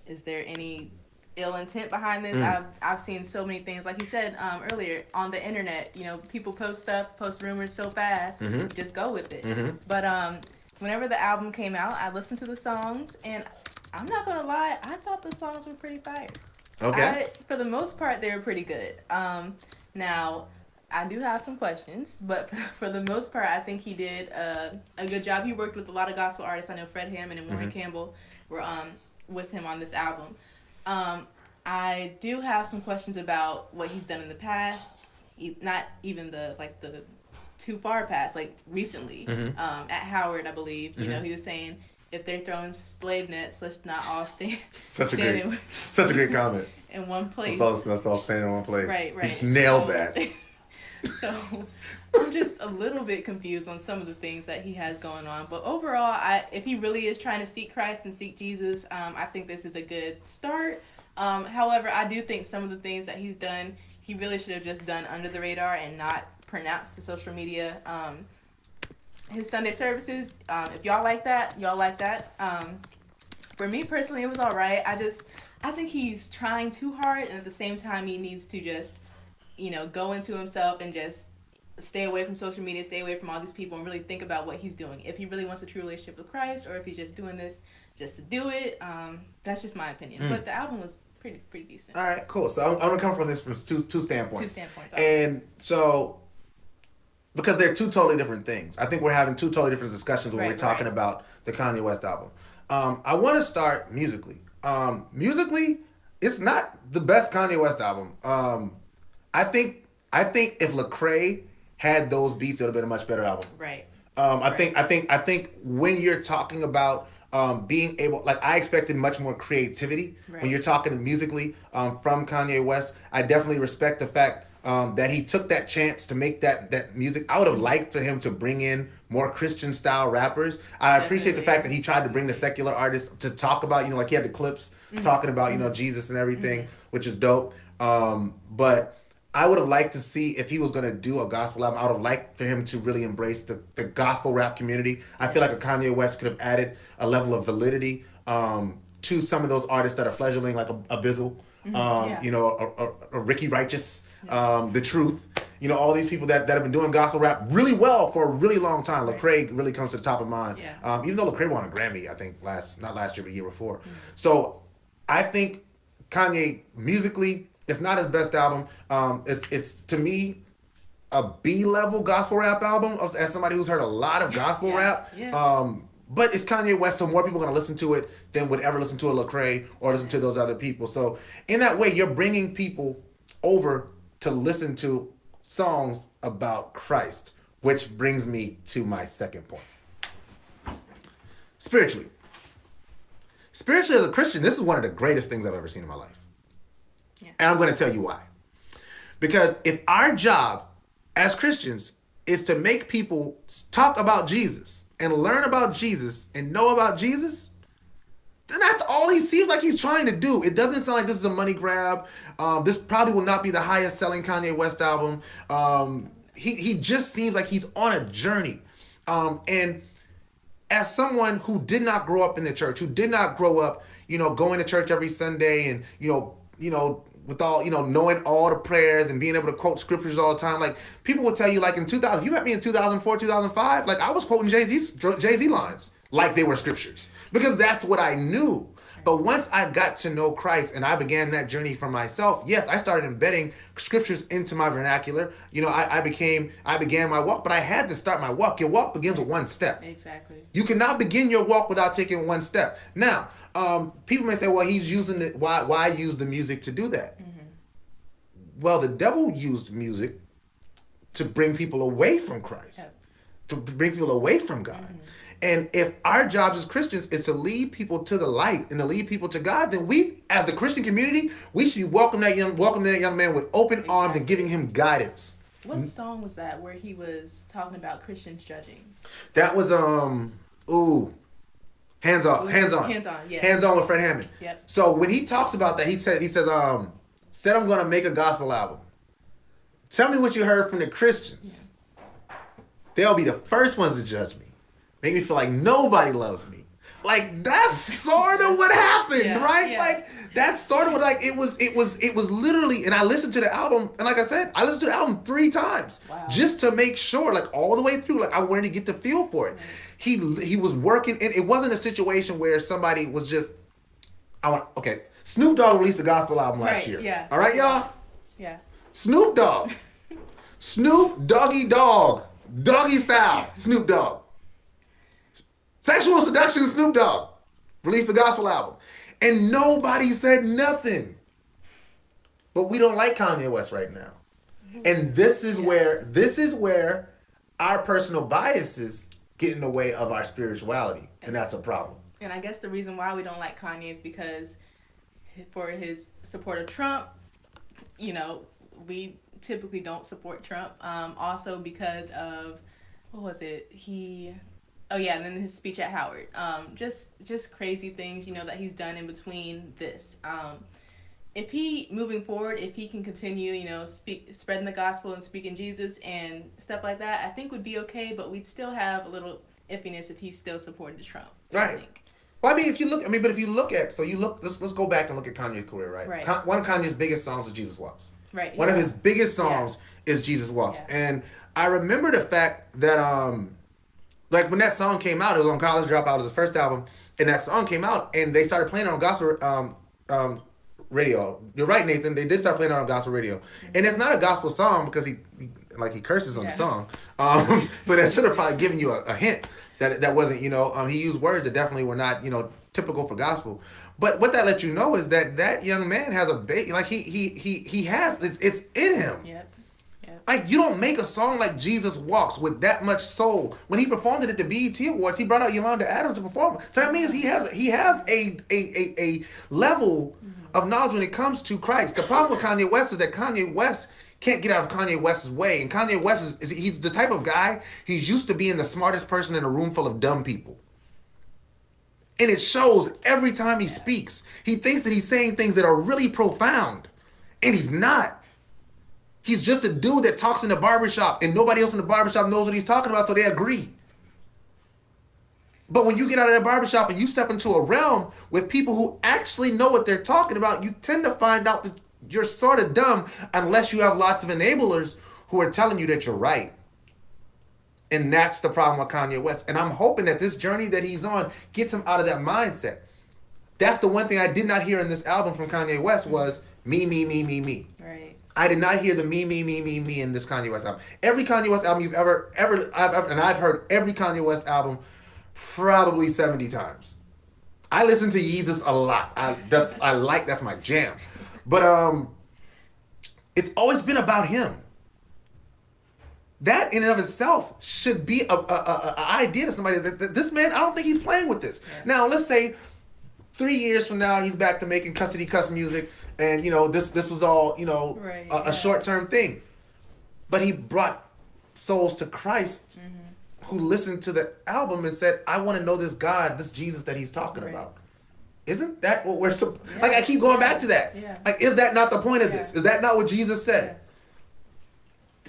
Is there any ill intent behind this? I've seen so many things, like you said earlier, on the internet. People post rumors so fast, just go with it. But whenever the album came out, I listened to the songs, and I'm not gonna lie, I thought the songs were pretty fire. Okay. For the most part, they were pretty good. Now, I do have some questions, but for the most part, I think he did a good job. He worked with a lot of gospel artists. I know Fred Hammond and Warren Campbell were with him on this album. I do have some questions about what he's done in the past, not even the too far past, like recently. At Howard, I believe, he was saying, if they're throwing slave nets, let's not all stand. Such a great comment. In one place. Let's all stand in one place. Right. Nailed that. So I'm just a little bit confused on some of the things that he has going on. But overall, if he really is trying to seek Christ and seek Jesus, I think this is a good start. However, I do think some of the things that he's done, he really should have just done under the radar and not pronounced to social media. His Sunday services, if y'all like that, y'all like that. For me personally, it was all right. I think he's trying too hard, and at the same time, he needs to just, go into himself and just stay away from social media, stay away from all these people, and really think about what he's doing. If he really wants a true relationship with Christ, or if he's just doing this just to do it, that's just my opinion. But the album was pretty decent. All right, cool. So I'm gonna come from this from two standpoints. Two standpoints. And so, because they're two totally different things, I think we're having two totally different discussions when we're talking about the Kanye West album. I want to start musically. Musically, it's not the best Kanye West album. I think if Lecraes had those beats, it would have been a much better album. Right. I think when you're talking about being able, like, I expected much more creativity when you're talking musically from Kanye West. I definitely respect the fact that he took that chance to make that music. I would have liked for him to bring in more Christian style rappers. I appreciate the fact that he tried to bring the secular artists to talk about, like he had the clips talking about, Jesus and everything, which is dope. But I would have liked to see, if he was going to do a gospel album, I would have liked for him to really embrace the gospel rap community. I feel like a Kanye West could have added a level of validity to some of those artists that are fledgling, like a Bizzle, a Ricky Righteous, The Truth. All these people that have been doing gospel rap really well for a really long time. Lecraes really comes to the top of mind. Even though Lecraes won a Grammy, I think not last year, but the year before. So I think Kanye, musically, it's not his best album. It's to me a B-level gospel rap album, as somebody who's heard a lot of gospel rap. But it's Kanye West, so more people are going to listen to it than would ever listen to a Lecraes or listen to those other people. So in that way, you're bringing people over to listen to songs about Christ, which brings me to my second point. Spiritually as a Christian, this is one of the greatest things I've ever seen in my life. And I'm going to tell you why. Because if our job as Christians is to make people talk about Jesus and learn about Jesus and know about Jesus, then that's all he seems like he's trying to do. It doesn't sound like this is a money grab. This probably will not be the highest selling Kanye West album. He just seems like he's on a journey. And as someone who did not grow up in the church, who did not grow up, going to church every Sunday and, with all, knowing all the prayers and being able to quote scriptures all the time. Like, people will tell you, like, in 2000, you met me in 2004, 2005, like, I was quoting Jay-Z lines like they were scriptures, because that's what I knew. But once I got to know Christ and I began that journey for myself, yes, I started embedding scriptures into my vernacular. I began my walk, but I had to start my walk. Your walk begins with one step. Exactly. You cannot begin your walk without taking one step. Now, people may say, well, he's using it. Why use the music to do that? Well, the devil used music to bring people away from Christ. to bring people away from God. Mm-hmm. And if our jobs as Christians is to lead people to the light and to lead people to God, then we, as the Christian community, we should be welcoming that young man with open arms and giving him guidance. What song was that where he was talking about Christians judging? That was Hands On. Yeah. Hands On with Fred Hammond. Yep. So when he talks about that, he says I'm gonna make a gospel album. Tell me what you heard from the Christians. Yeah. They'll be the first ones to judge me. Make me feel like nobody loves me. Like that's sort of what happened, right? Yeah. Like that's sort of what it was literally. And I listened to the album, and like I said, I listened to the album 3 times just to make sure, like all the way through, like I wanted to get the feel for it. Right. He was working, and it wasn't a situation where somebody was just, okay. Snoop Dogg released a gospel album last year. Yeah. All right, y'all. Yeah. Snoop Dogg, Snoop Doggy Dogg, Doggy Style, Snoop Dogg. Sexual Seduction, Snoop Dogg released the gospel album. And nobody said nothing. But we don't like Kanye West right now. And this is where our personal biases get in the way of our spirituality. And that's a problem. And I guess the reason why we don't like Kanye is because for his support of Trump, we typically don't support Trump. Also because of, what was it? And then his speech at Howard. Just crazy things, that he's done in between this. If he, moving forward, if he can continue, spreading the gospel and speaking Jesus and stuff like that, I think would be okay, but we'd still have a little iffiness if he still supported Trump. Right. I think. Well, if you look at, let's go back and look at Kanye's career, right? Right. One of Kanye's biggest songs is Jesus Walks. Right. One of his biggest songs is Jesus Walks. Yeah. And I remember the fact that, like when that song came out, it was on College Dropout, it was his first album, and that song came out, and they started playing it on gospel radio. You're right, Nathan. They did start playing it on gospel radio, and it's not a gospel song because he curses on the song. So that should have probably given you a hint that wasn't, he used words that definitely were not, typical for gospel. But what that lets you know is that young man has he has it's in him. Yep. Like, you don't make a song like Jesus Walks with that much soul. When he performed it at the BET Awards, he brought out Yolanda Adams to perform it. So that means he has a level of knowledge when it comes to Christ. The problem with Kanye West is that Kanye West can't get out of Kanye West's way. And Kanye West he's the type of guy, he's used to being the smartest person in a room full of dumb people. And it shows every time he speaks. He thinks that he's saying things that are really profound. And he's not. He's just a dude that talks in the barbershop and nobody else in the barbershop knows what he's talking about, so they agree. But when you get out of that barbershop and you step into a realm with people who actually know what they're talking about, you tend to find out that you're sort of dumb unless you have lots of enablers who are telling you that you're right. And that's the problem with Kanye West. And I'm hoping that this journey that he's on gets him out of that mindset. That's the one thing I did not hear in this album from Kanye West was me, me, me, me, me. Right. I did not hear the me, me, me, me, me in this Kanye West album. Every Kanye West album you've ever, and I've heard every Kanye West album probably 70 times. I listen to Yeezus a lot. That's my jam. But it's always been about him. That in and of itself should be a idea to somebody that this man, I don't think he's playing with this. Yeah. Now, let's say 3 years from now, he's back to making cussy cuss music. And, this was all, a short-term thing. But he brought souls to Christ who listened to the album and said, I want to know this God, this Jesus that he's talking about. Isn't that what we're... Like, I keep going back to that. Yeah. Like, is that not the point of this? Is that not what Jesus said?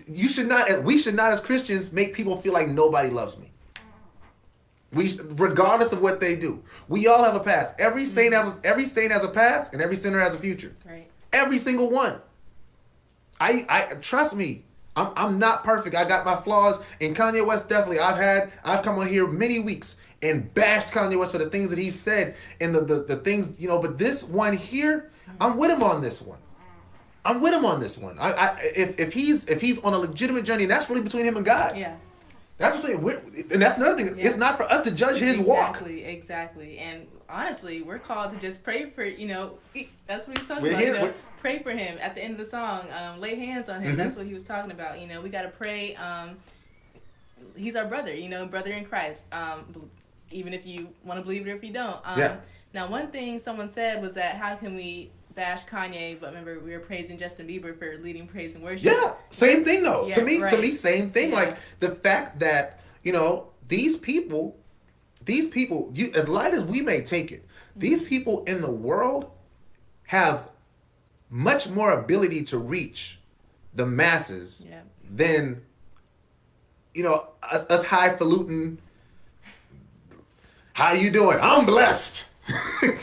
We should not, as Christians, make people feel like nobody loves me. Regardless of what they do, we all have a past. Every saint has a past, and every sinner has a future. Right. Every single one. I trust me. I'm not perfect. I got my flaws. And Kanye West definitely. I've come on here many weeks and bashed Kanye West for the things that he said and the things But this one here, I'm with him on this one. If he's on a legitimate journey, and that's really between him and God. Yeah. That's and that's another thing. Yeah. It's not for us to judge his walk. Exactly. And honestly, we're called to just pray for, that's what he's talking about. Pray for him at the end of the song. Lay hands on him. Mm-hmm. That's what he was talking about. We got to pray. he's our brother, you know, brother in Christ. Even if you want to believe it or if you don't. Yeah. Now, one thing someone said was that how can we bash Kanye, but remember we were praising Justin Bieber for leading praise and worship. Yeah, same thing though. Yeah, to me, right. same thing. Yeah. Like the fact that these people, as light as we may take it, these people in the world have much more ability to reach the masses than us highfalutin. How you doing? I'm blessed. Right.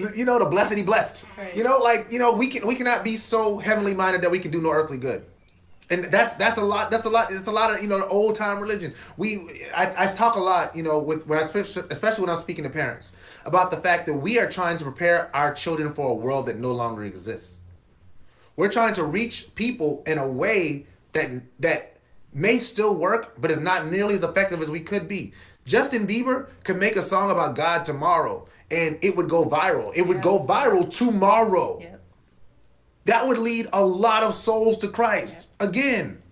The blessed blessed. Right. We cannot be so heavenly minded that we can do no earthly good. And that's a lot. It's a lot of old time religion. I talk a lot especially when I'm speaking to parents about the fact that we are trying to prepare our children for a world that no longer exists. We're trying to reach people in a way that may still work, but is not nearly as effective as we could be. Justin Bieber could make a song about God tomorrow, and it would go viral. It would go viral tomorrow. Yep. That would lead a lot of souls to Christ. Yep. Again,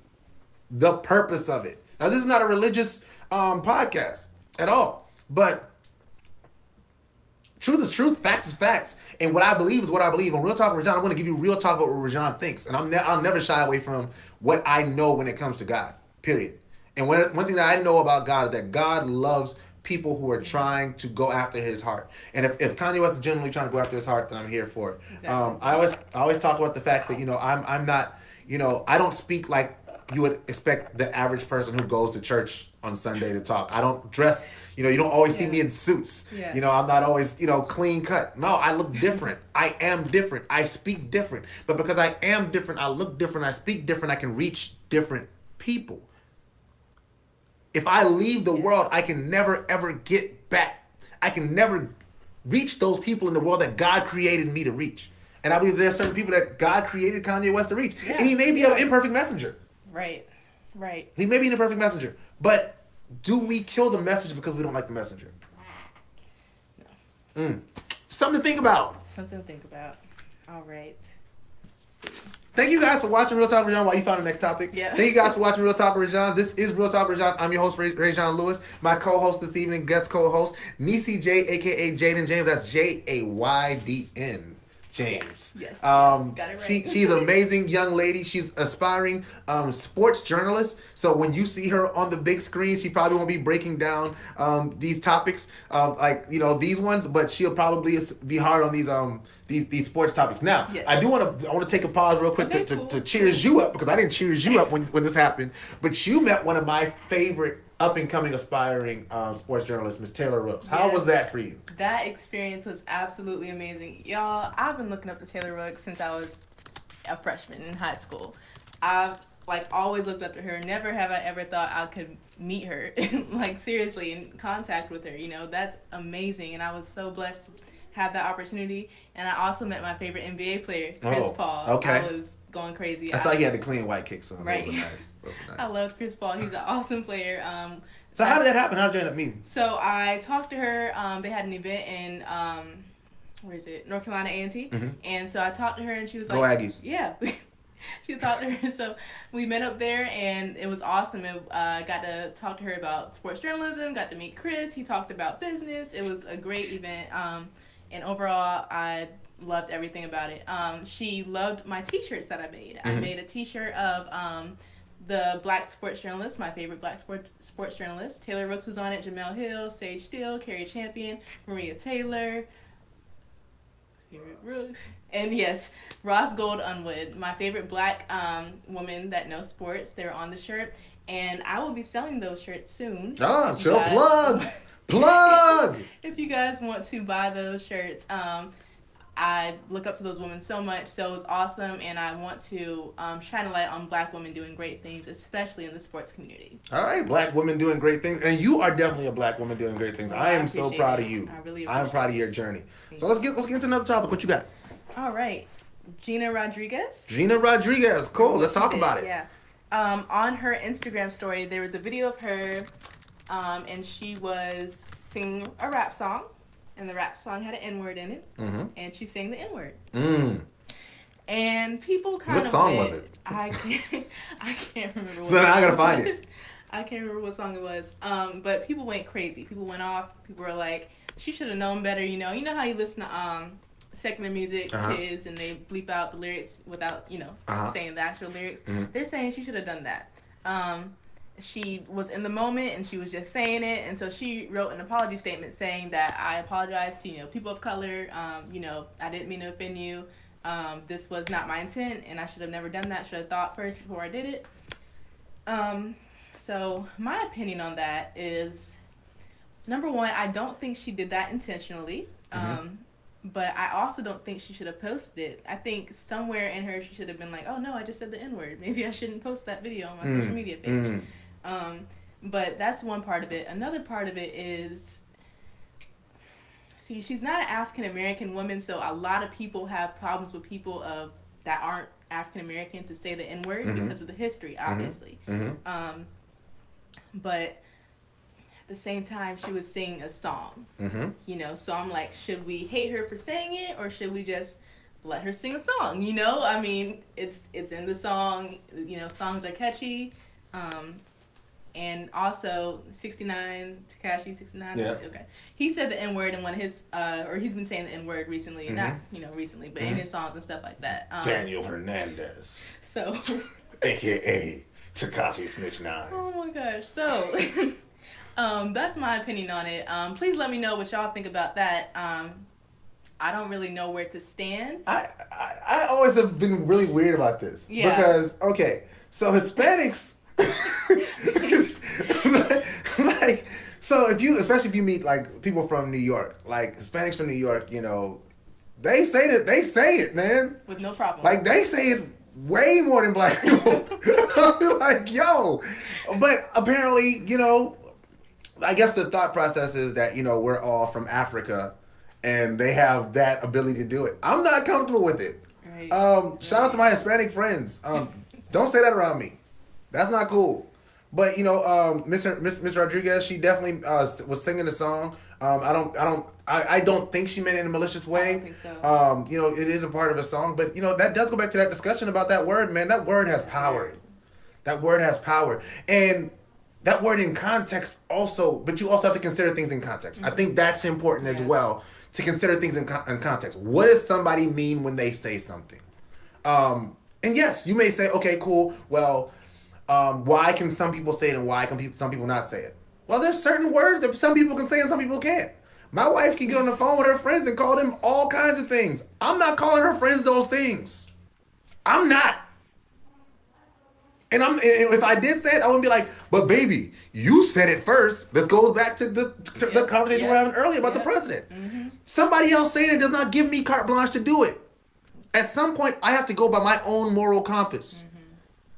the purpose of it. Now, this is not a religious podcast at all, but truth is truth, facts is facts, and what I believe is what I believe. On Real Talk with Rajon, I'm going to give you real talk about what Rajon thinks, and I'll never shy away from what I know when it comes to God, period. And one thing that I know about God is that God loves people who are trying to go after his heart. And if Kanye West is generally trying to go after his heart, then I'm here for it. Exactly. I always talk about the fact that I'm not, I don't speak like you would expect the average person who goes to church on Sunday to talk. I don't dress, you don't always see me in suits. Yeah. I'm not always, clean cut. No, I look different. I am different. I speak different. But because I am different, I look different, I speak different, I can reach different people. If I leave the world, I can never, ever get back. I can never reach those people in the world that God created me to reach. And I believe there are certain people that God created Kanye West to reach. Yeah. And he may be an imperfect messenger. Right. He may be an imperfect messenger. But do we kill the message because we don't like the messenger? No. Something to think about. All right. Let's see. Thank you guys for watching Real Talk with Rajon while you find the next topic. Yeah. Thank you guys for watching Real Talk with Rajon. This is Real Talk with Rajon. I'm your host, Rajon Lewis. My co-host this evening, guest co-host, Nicki J, a.k.a. Jaydn James. That's Jaydn James. Yes. Got it right. She's an amazing young lady. She's aspiring sports journalist. So when you see her on the big screen, she probably won't be breaking down these topics these ones, but she'll probably be hard on these sports topics. Now, yes. I want to take a pause real quick to cheers you up, because I didn't cheers you up when this happened. But you met one of my favorite up-and-coming aspiring sports journalists, Miss Taylor Rooks. How was that for you? That experience was absolutely amazing. Y'all, I've been looking up to Taylor Rooks since I was a freshman in high school. I've always looked up to her. Never have I ever thought I could meet her, seriously, in contact with her. That's amazing. And I was so blessed to have that opportunity. And I also met my favorite NBA player, Chris Paul. Okay. I was going crazy. I saw he had the clean white kicks on. Right. Those are nice. I loved Chris Paul. He's an awesome player. So how did that happen? How did you end up meeting? So I talked to her. They had an event in North Carolina A&T. Mm-hmm. And so I talked to her, and she was Go like, Aggies. Yeah. She talked to her. So we met up there, and it was awesome. Got to talk to her about sports journalism. Got to meet Chris. He talked about business. It was a great event. And overall, I loved everything about it. She loved my t-shirts that I made. Mm-hmm. I made a t-shirt of the black sports journalist, my favorite black sports journalist. Taylor Rooks was on it. Jamel Hill, Sage Steele, Carrie Champion, Maria Taylor, Rooks, and yes, Ross Gold Unwood, my favorite black woman that knows sports. They're on the shirt, and I will be selling those shirts soon. Oh, so plug! If you guys want to buy those shirts, I look up to those women so much, so it's awesome, and I want to shine a light on black women doing great things, especially in the sports community. All right, black women doing great things, and you are definitely a black woman doing great things. Well, I am so proud of you. I really appreciate I'm proud of your journey. So let's get into another topic. What you got? All right, Gina Rodriguez. Cool. Let's talk about it. Yeah. On her Instagram story, there was a video of her, and she was singing a rap song. And the rap song had an N-word in it. Mm-hmm. And she sang the N-word. And people kind of... What song was it? I can't remember what so then I gotta find it. I can't remember what song it was. But people went crazy. People went off. People were like, she should have known better. You know how you listen to secular music, kids, and they bleep out the lyrics without saying the actual lyrics. They're saying she should have done that. She was in the moment and she was just saying it, and so she wrote an apology statement saying that I apologize to people of color. I didn't mean to offend you. This was not my intent, and I should have never done that. Should have thought first before I did it. So my opinion on that is, number one, I don't think she did that intentionally. But I also don't think she should have posted it. I think somewhere in her she should have been like, oh no, I just said the N-word. Maybe I shouldn't post that video on my social media page. But that's one part of it. Another part of it is, see, she's not an African-American woman, so a lot of people have problems with people that aren't African-American to say the N-word because of the history, obviously. But at the same time, she was singing a song, so I'm like, should we hate her for saying it, or should we just let her sing a song? I mean, it's in the song, songs are catchy, and also 69, Tekashi 69, okay, he said the N-word in one of his, or he's been saying the N-word recently, not, recently, but in his songs and stuff like that. Daniel Hernandez. So. AKA Tekashi Snitch 9. Oh my gosh, so. That's my opinion on it. Please let me know what y'all think about that. I don't really know where to stand. I always have been really weird about this. Yeah. Because, okay, so Hispanics, so especially if you meet like people from New York, like Hispanics from New York, they say it, man. With no problem. Like they say it way more than black people. I'm like, yo. But apparently, I guess the thought process is that, we're all from Africa and they have that ability to do it. I'm not comfortable with it. Right. Shout out to my Hispanic friends. Don't say that around me. That's not cool. But, Miss Rodriguez, she definitely was singing the song. I don't think she meant it in a malicious way. I don't think so. It is a part of a song, but that does go back to that discussion about that word, man. That word has power. That word has power. And that word in context also, but you also have to consider things in context. I think that's important as well, to consider things in context. What does somebody mean when they say something? And yes, you may say, okay, cool. Well, why can some people say it and why can some people not say it? Well, there's certain words that some people can say and some people can't. My wife can get on the phone with her friends and call them all kinds of things. I'm not calling her friends those things. I'm not. And if I did say it, I wouldn't be like, but baby, you said it first. This goes back to the conversation we were having earlier about the president. Somebody else saying it does not give me carte blanche to do it. At some point, I have to go by my own moral compass.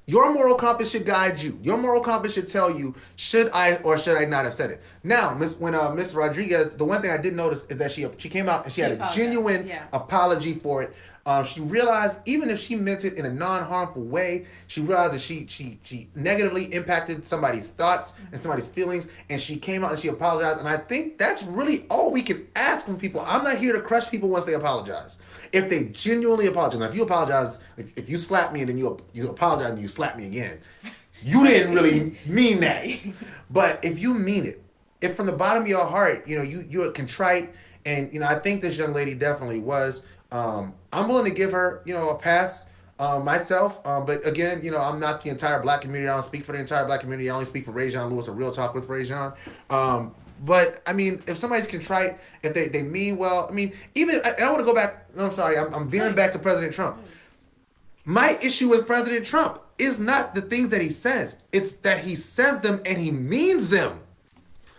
Your moral compass should guide you. Your moral compass should tell you, should I or should I not have said it? Now, when Miss Rodriguez, the one thing I did notice is that she came out and she had a genuine apology for it. She realized, even if she meant it in a non-harmful way, she realized that she negatively impacted somebody's thoughts and somebody's feelings, and she came out and she apologized. And I think that's really all we can ask from people. I'm not here to crush people once they apologize. If they genuinely apologize, now if you apologize, if you slap me and then you apologize and you slap me again, you didn't really mean that. But if you mean it, if from the bottom of your heart, you're contrite, and I think this young lady definitely was. I'm willing to give her, a pass myself. But again, I'm not the entire black community. I don't speak for the entire black community. I only speak for Rajon Lewis, a Real Talk with Rajon. But I mean, if somebody's contrite, if they mean well, I mean, even I want to go back. I'm sorry, I'm veering back to President Trump. My issue with President Trump is not the things that he says. It's that he says them and he means them.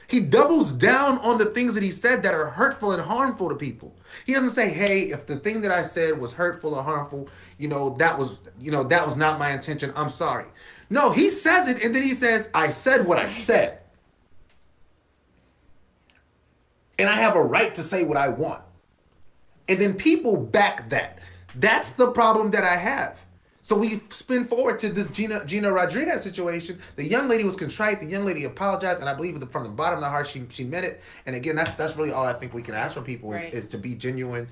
He doubles down on the things that he said that are hurtful and harmful to people. He doesn't say, hey, if the thing that I said was hurtful or harmful, that was not my intention. I'm sorry. No, he says it and then he says, I said what I said. And I have a right to say what I want. And then people back that. That's the problem that I have. So we spin forward to this Gina Rodriguez situation. The young lady was contrite. The young lady apologized, and I believe from the bottom of the heart she meant it. And again, that's really all I think we can ask from people is to be genuine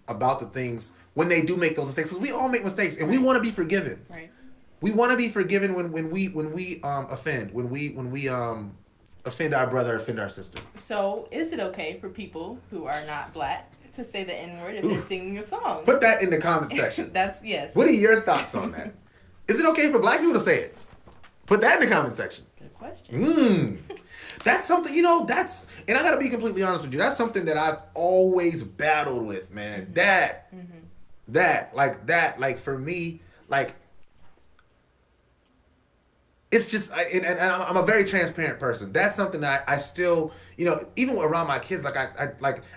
about the things when they do make those mistakes. Because we all make mistakes, and we want to be forgiven. Right. We want to be forgiven when we offend, when we offend our brother, offend our sister. So, is it okay for people who are not black to say the N-word if they're singing a song? Put that in the comment section. Yes. What are your thoughts on that? Is it okay for black people to say it? Put that in the comment section. Good question. That's something, and I gotta be completely honest with you, that's something that I've always battled with, man. Like for me, like, it's just, and I'm a very transparent person. That's something that I still, even around my kids, like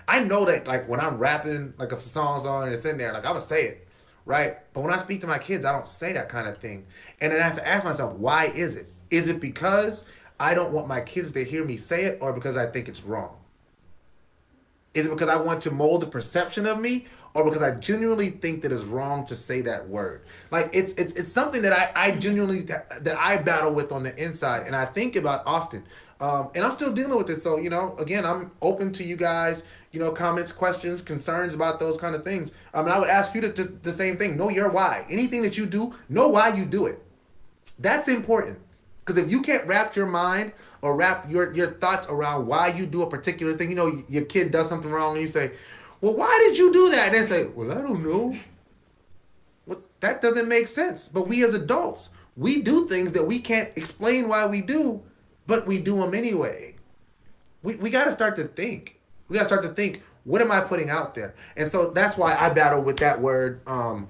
I know that, like, when I'm rapping, like if the song's on and it's in there, like I'm gonna say it, right? But when I speak to my kids, I don't say that kind of thing. And then I have to ask myself, why is it? Is it because I don't want my kids to hear me say it, or because I think it's wrong? Is it because I want to mold the perception of me, or because I genuinely think that it's wrong to say that word? Like, it's something that I genuinely, that I battle with on the inside, and I think about often. And I'm still dealing with it. So, again, I'm open to you guys, comments, questions, concerns about those kind of things. And I would ask you to the same thing. Know your why. Anything that you do, know why you do it. That's important. Because if you can't wrap your mind or wrap your thoughts around why you do a particular thing, your kid does something wrong and you say, well, why did you do that? And they say, well, I don't know. Well, that doesn't make sense. But we as adults, we do things that we can't explain why we do, but we do them anyway. We got to start to think. We got to start to think, what am I putting out there? And so that's why I battle with that word and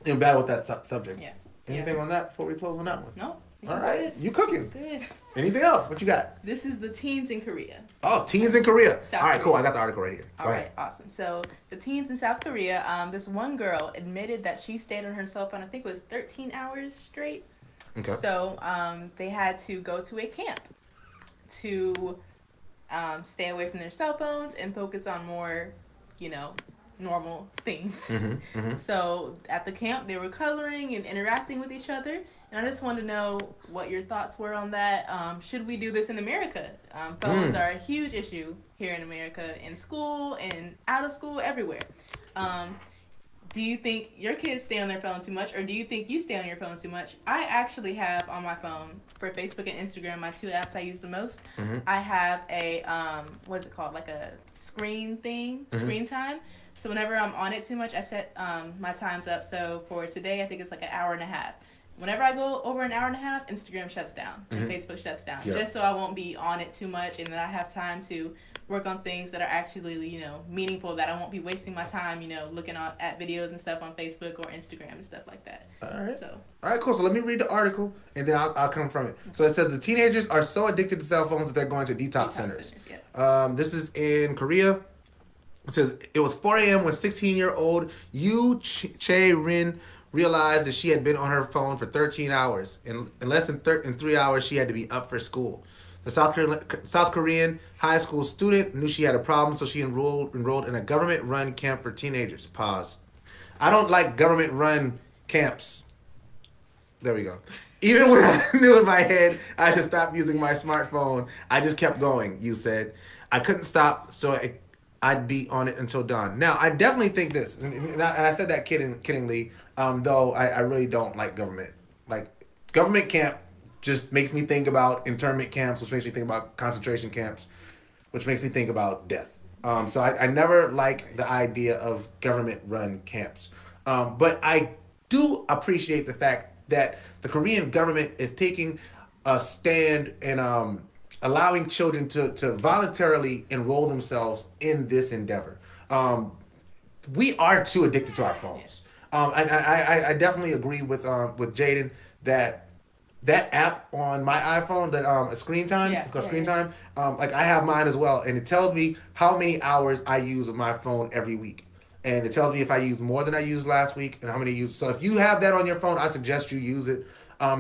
battle with that subject. Yeah. Anything on that before we close on that one? No. All right. Good. You cooking. Good. Anything else? What you got? This is the teens in Korea. Oh, teens in Korea. South All right, cool. Korea. I got the article right here. Go All ahead. right, awesome. So the teens in South Korea, this one girl admitted that she stayed on her cell phone, I think it was 13 hours straight. Okay. So they had to go to a camp to stay away from their cell phones and focus on more, normal things. So at the camp, they were coloring and interacting with each other. And I just wanted to know what your thoughts were on that. Should we do this in America? Phones are a huge issue here in America, in school and out of school, everywhere. Do you think your kids stay on their phone too much, or do you think you stay on your phone too much? I actually have on my phone, for Facebook and Instagram, my two apps I use the most, I have a, what's it called, like a screen thing, screen time. So whenever I'm on it too much, I set my times up. So for today, I think it's like an hour and a half. Whenever I go over an hour and a half, Instagram shuts down and Facebook shuts down, just so I won't be on it too much, and that I have time to work on things that are actually, meaningful, that I won't be wasting my time, looking at videos and stuff on Facebook or Instagram and stuff like that. All right. So. All right, cool. So let me read the article, and then I'll come from it. So it says the teenagers are so addicted to cell phones that they're going to detox centers. This is in Korea. It says it was 4 a.m. when 16-year-old Yoo Chae-rin realized that she had been on her phone for 13 hours. In less than 3 hours, she had to be up for school. The South Korean high school student knew she had a problem, so she enrolled in a government-run camp for teenagers. Pause. I don't like government-run camps. There we go. Even when I knew in my head I should stop using my smartphone, I just kept going, you said. I couldn't stop, so I'd be on it until dawn. Now, I definitely think this, and I said that kiddingly, though I really don't like government. Like, government camp just makes me think about internment camps, which makes me think about concentration camps, which makes me think about death. So I never like the idea of government-run camps. But I do appreciate the fact that the Korean government is taking a stand and allowing children to voluntarily enroll themselves in this endeavor. We are too addicted to our phones. And I definitely agree with Jaydn that app on my iPhone, that Screen Time, it's called Screen Time. Like, I have mine as well, and it tells me how many hours I use of my phone every week. And it tells me if I use more than I used last week and how many use. So if you have that on your phone, I suggest you use it.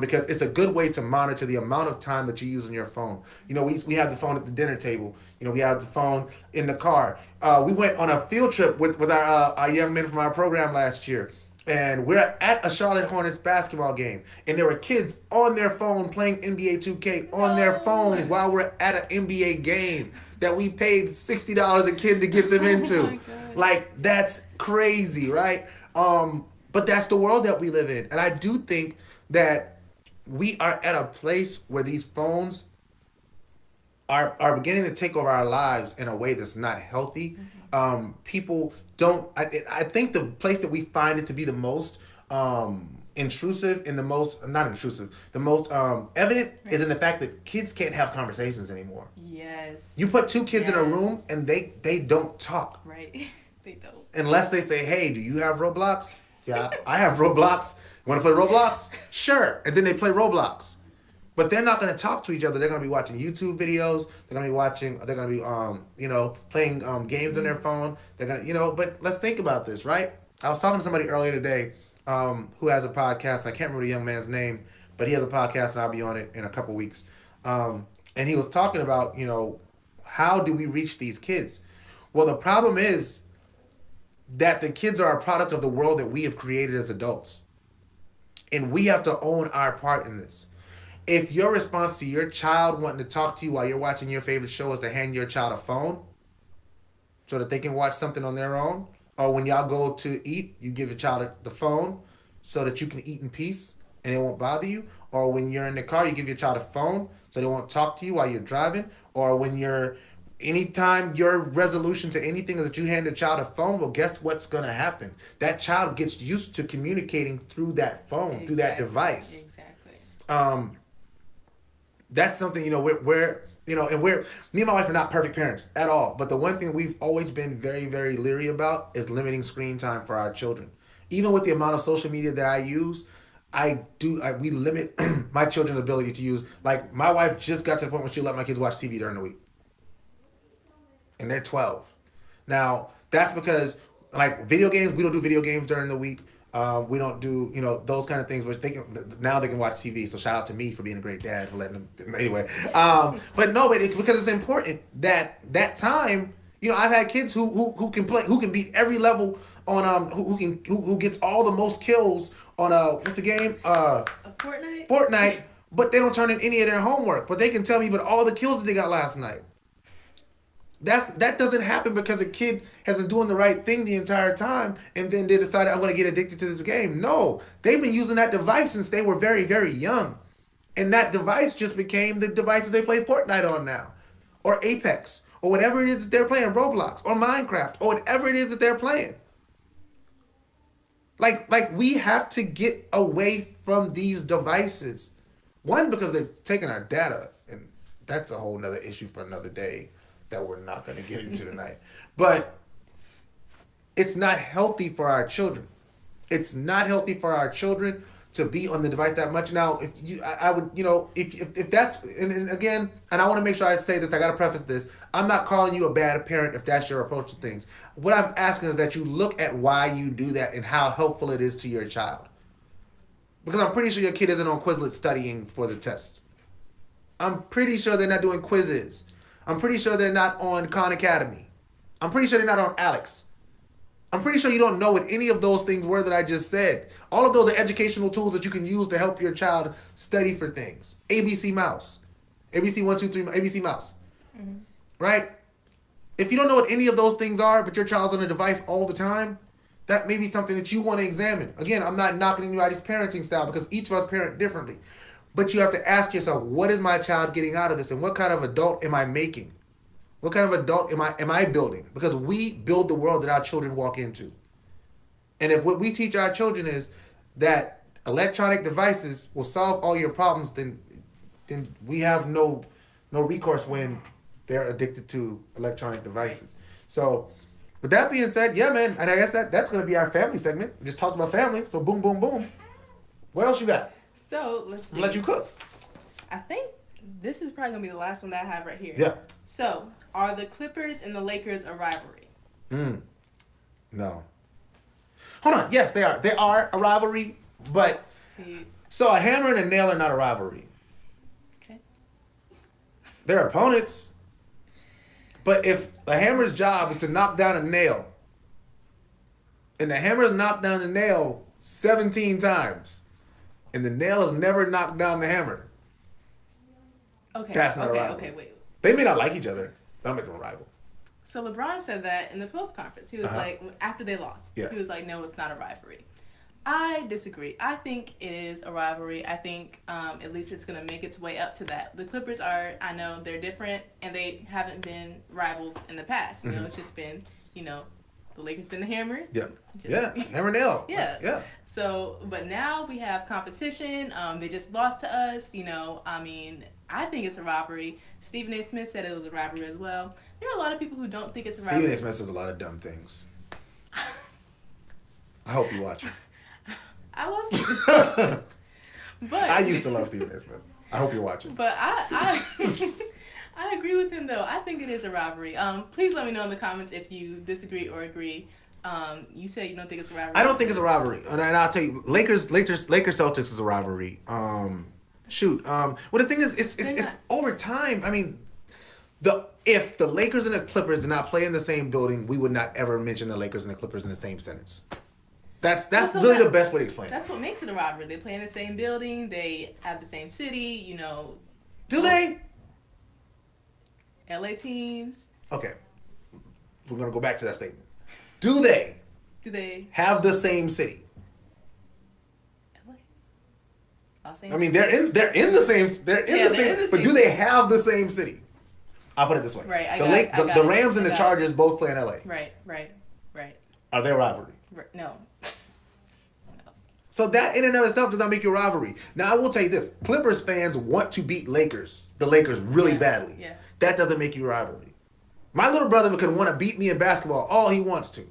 Because it's a good way to monitor the amount of time that you use on your phone. We have the phone at the dinner table. We have the phone in the car. We went on a field trip with our young men from our program last year. And we're at a Charlotte Hornets basketball game. And there were kids on their phone playing NBA 2K on their phone while we're at an NBA game that we paid $60 a kid to get them into. Like, that's crazy, right? But that's the world that we live in. And I do think that we are at a place where these phones are beginning to take over our lives in a way that's not healthy. People don't. I think the place that we find it to be the most intrusive and the most not intrusive, the most evident is in the fact that kids can't have conversations anymore. Yes. You put two kids in a room and they don't talk. Right. They don't. Unless they say, "Hey, do you have Roblox?" Yeah, I have Roblox. Want to play Roblox? Sure. And then they play Roblox. But they're not going to talk to each other. They're going to be watching YouTube videos. They're going to be playing games on their phone. They're going to, but let's think about this, right? I was talking to somebody earlier today who has a podcast. I can't remember the young man's name, but he has a podcast and I'll be on it in a couple weeks. And he was talking about, how do we reach these kids? Well, the problem is that the kids are a product of the world that we have created as adults. And we have to own our part in this. If your response to your child wanting to talk to you while you're watching your favorite show is to hand your child a phone so that they can watch something on their own, or when y'all go to eat, you give your child the phone so that you can eat in peace and it won't bother you, or when you're in the car, you give your child a phone so they won't talk to you while you're driving, or anytime your resolution to anything is that you hand a child a phone, well, guess what's going to happen? That child gets used to communicating through that phone, through that device. Exactly. That's something, we're me and my wife are not perfect parents at all. But the one thing we've always been very, very leery about is limiting screen time for our children. Even with the amount of social media that I use, we limit my children's ability to use. Like, my wife just got to the point where she let my kids watch TV during the week. And they're 12. Now, that's because, like, video games, we don't do video games during the week. We don't do, those kind of things, which now they can watch TV. So shout out to me for being a great dad for letting them, anyway. But no, because it's important that time, I've had kids who can play, who can beat every level on, who gets all the most kills on, what's the game? Fortnite, but they don't turn in any of their homework, but they can tell me about all the kills that they got last night. That doesn't happen because a kid has been doing the right thing the entire time and then they decided, I'm going to get addicted to this game. No, they've been using that device since they were very, very young. And that device just became the devices they play Fortnite on now. Or Apex. Or whatever it is that they're playing, Roblox. Or Minecraft. Or whatever it is that they're playing. Like we have to get away from these devices. One, because they're taking our data. And that's a whole nother issue for another day that we're not going to get into tonight. But it's not healthy for our children. It's not healthy for our children to be on the device that much. Now, if that's, and again, and I want to make sure I say this, I got to preface this. I'm not calling you a bad parent if that's your approach to things. What I'm asking is that you look at why you do that and how helpful it is to your child. Because I'm pretty sure your kid isn't on Quizlet studying for the test. I'm pretty sure they're not doing quizzes. I'm pretty sure they're not on Khan Academy. I'm pretty sure they're not on Alex. I'm pretty sure you don't know what any of those things were that I just said. All of those are educational tools that you can use to help your child study for things. ABC Mouse. ABC 1, 2, 3, ABC Mouse. Mm-hmm. Right? If you don't know what any of those things are, but your child's on a device all the time, that may be something that you want to examine. Again, I'm not knocking anybody's parenting style because each of us parent differently. But you have to ask yourself, what is my child getting out of this? And what kind of adult am I making? What kind of adult am I building? Because we build the world that our children walk into. And if what we teach our children is that electronic devices will solve all your problems, then we have no recourse when they're addicted to electronic devices. So, with that being said, yeah, man, and I guess that's going to be our family segment. We just talked about family, so boom, boom, boom. What else you got? So, let's see. I'm going to let you cook. I think this is probably going to be the last one that I have right here. Yeah. So, are the Clippers and the Lakers a rivalry? No. Hold on. Yes, they are. They are a rivalry, but... So, a hammer and a nail are not a rivalry. Okay. They're opponents. But if the hammer's job is to knock down a nail, and the hammer's knocked down the nail 17 times, and the nail has never knocked down the hammer, that's not a rival. Okay, wait. They may not like each other, but I'll make them a rival. So LeBron said that in the post conference. He was like, after they lost, he was like, no, it's not a rivalry. I disagree. I think it is a rivalry. I think at least it's going to make its way up to that. The Clippers are, I know, they're different, and they haven't been rivals in the past. You know, it's just been, the Lakers been the hammer. Yeah. Hammer nail. Yeah. So, but now we have competition. They just lost to us. I think it's a rivalry. Stephen A. Smith said it was a rivalry as well. There are a lot of people who don't think it's a rivalry. Stephen A. Smith says a lot of dumb things. I hope you watch it. I love Stephen A. Smith. But I used to love Stephen A. Smith. I hope you're watching. But I agree with him though. I think it is a rivalry. Please let me know in the comments if you disagree or agree. You said you don't think it's a rivalry. I don't think it's a rivalry, and I'll tell you, Lakers Celtics is a rivalry. Well, the thing is, it's over time. I mean, if the Lakers and the Clippers did not play in the same building, we would not ever mention the Lakers and the Clippers in the same sentence. That's really the best way to explain it. That's what makes it a rivalry. They play in the same building. They have the same city. Do they? LA teams. Okay, we're gonna go back to that statement. Do they? Do they have the same city? LA. I mean, they're in the same. They're in the same. But do they have the same city? I'll put it this way. Right. The Rams and the Chargers both play in LA. Right. Are they a rivalry? No. So that in and of itself does not make you a rivalry. Now I will tell you this: Clippers fans want to beat the Lakers really badly. Yeah. That doesn't make you a rivalry. My little brother could want to beat me in basketball all he wants to.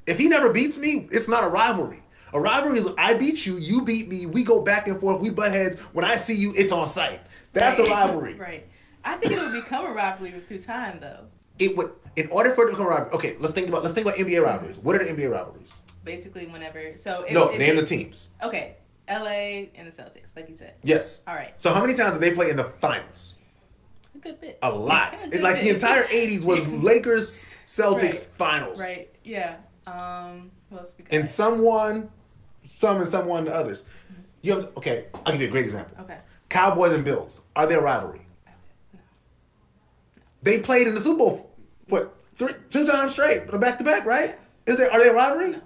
If he never beats me, it's not a rivalry. A rivalry is I beat you, you beat me, we go back and forth, we butt heads. When I see you, it's on sight. That's a rivalry. Right. I think it would become a rivalry through time, though. It would, in order for it to become a rivalry. Okay, let's think about NBA rivalries. What are the NBA rivalries? Basically, whenever. Name the teams. Okay, LA and the Celtics, like you said. Yes. All right. So how many times did they play in the finals? A good bit. A lot. The entire 80s was Lakers Celtics finals. Right. Yeah. Well, and some won, and some won the others. Okay, I'll give you a great example. Okay. Cowboys and Bills. Are they a rivalry? No. They played in the Super Bowl, two times straight, back to back, right? Are they a rivalry? No,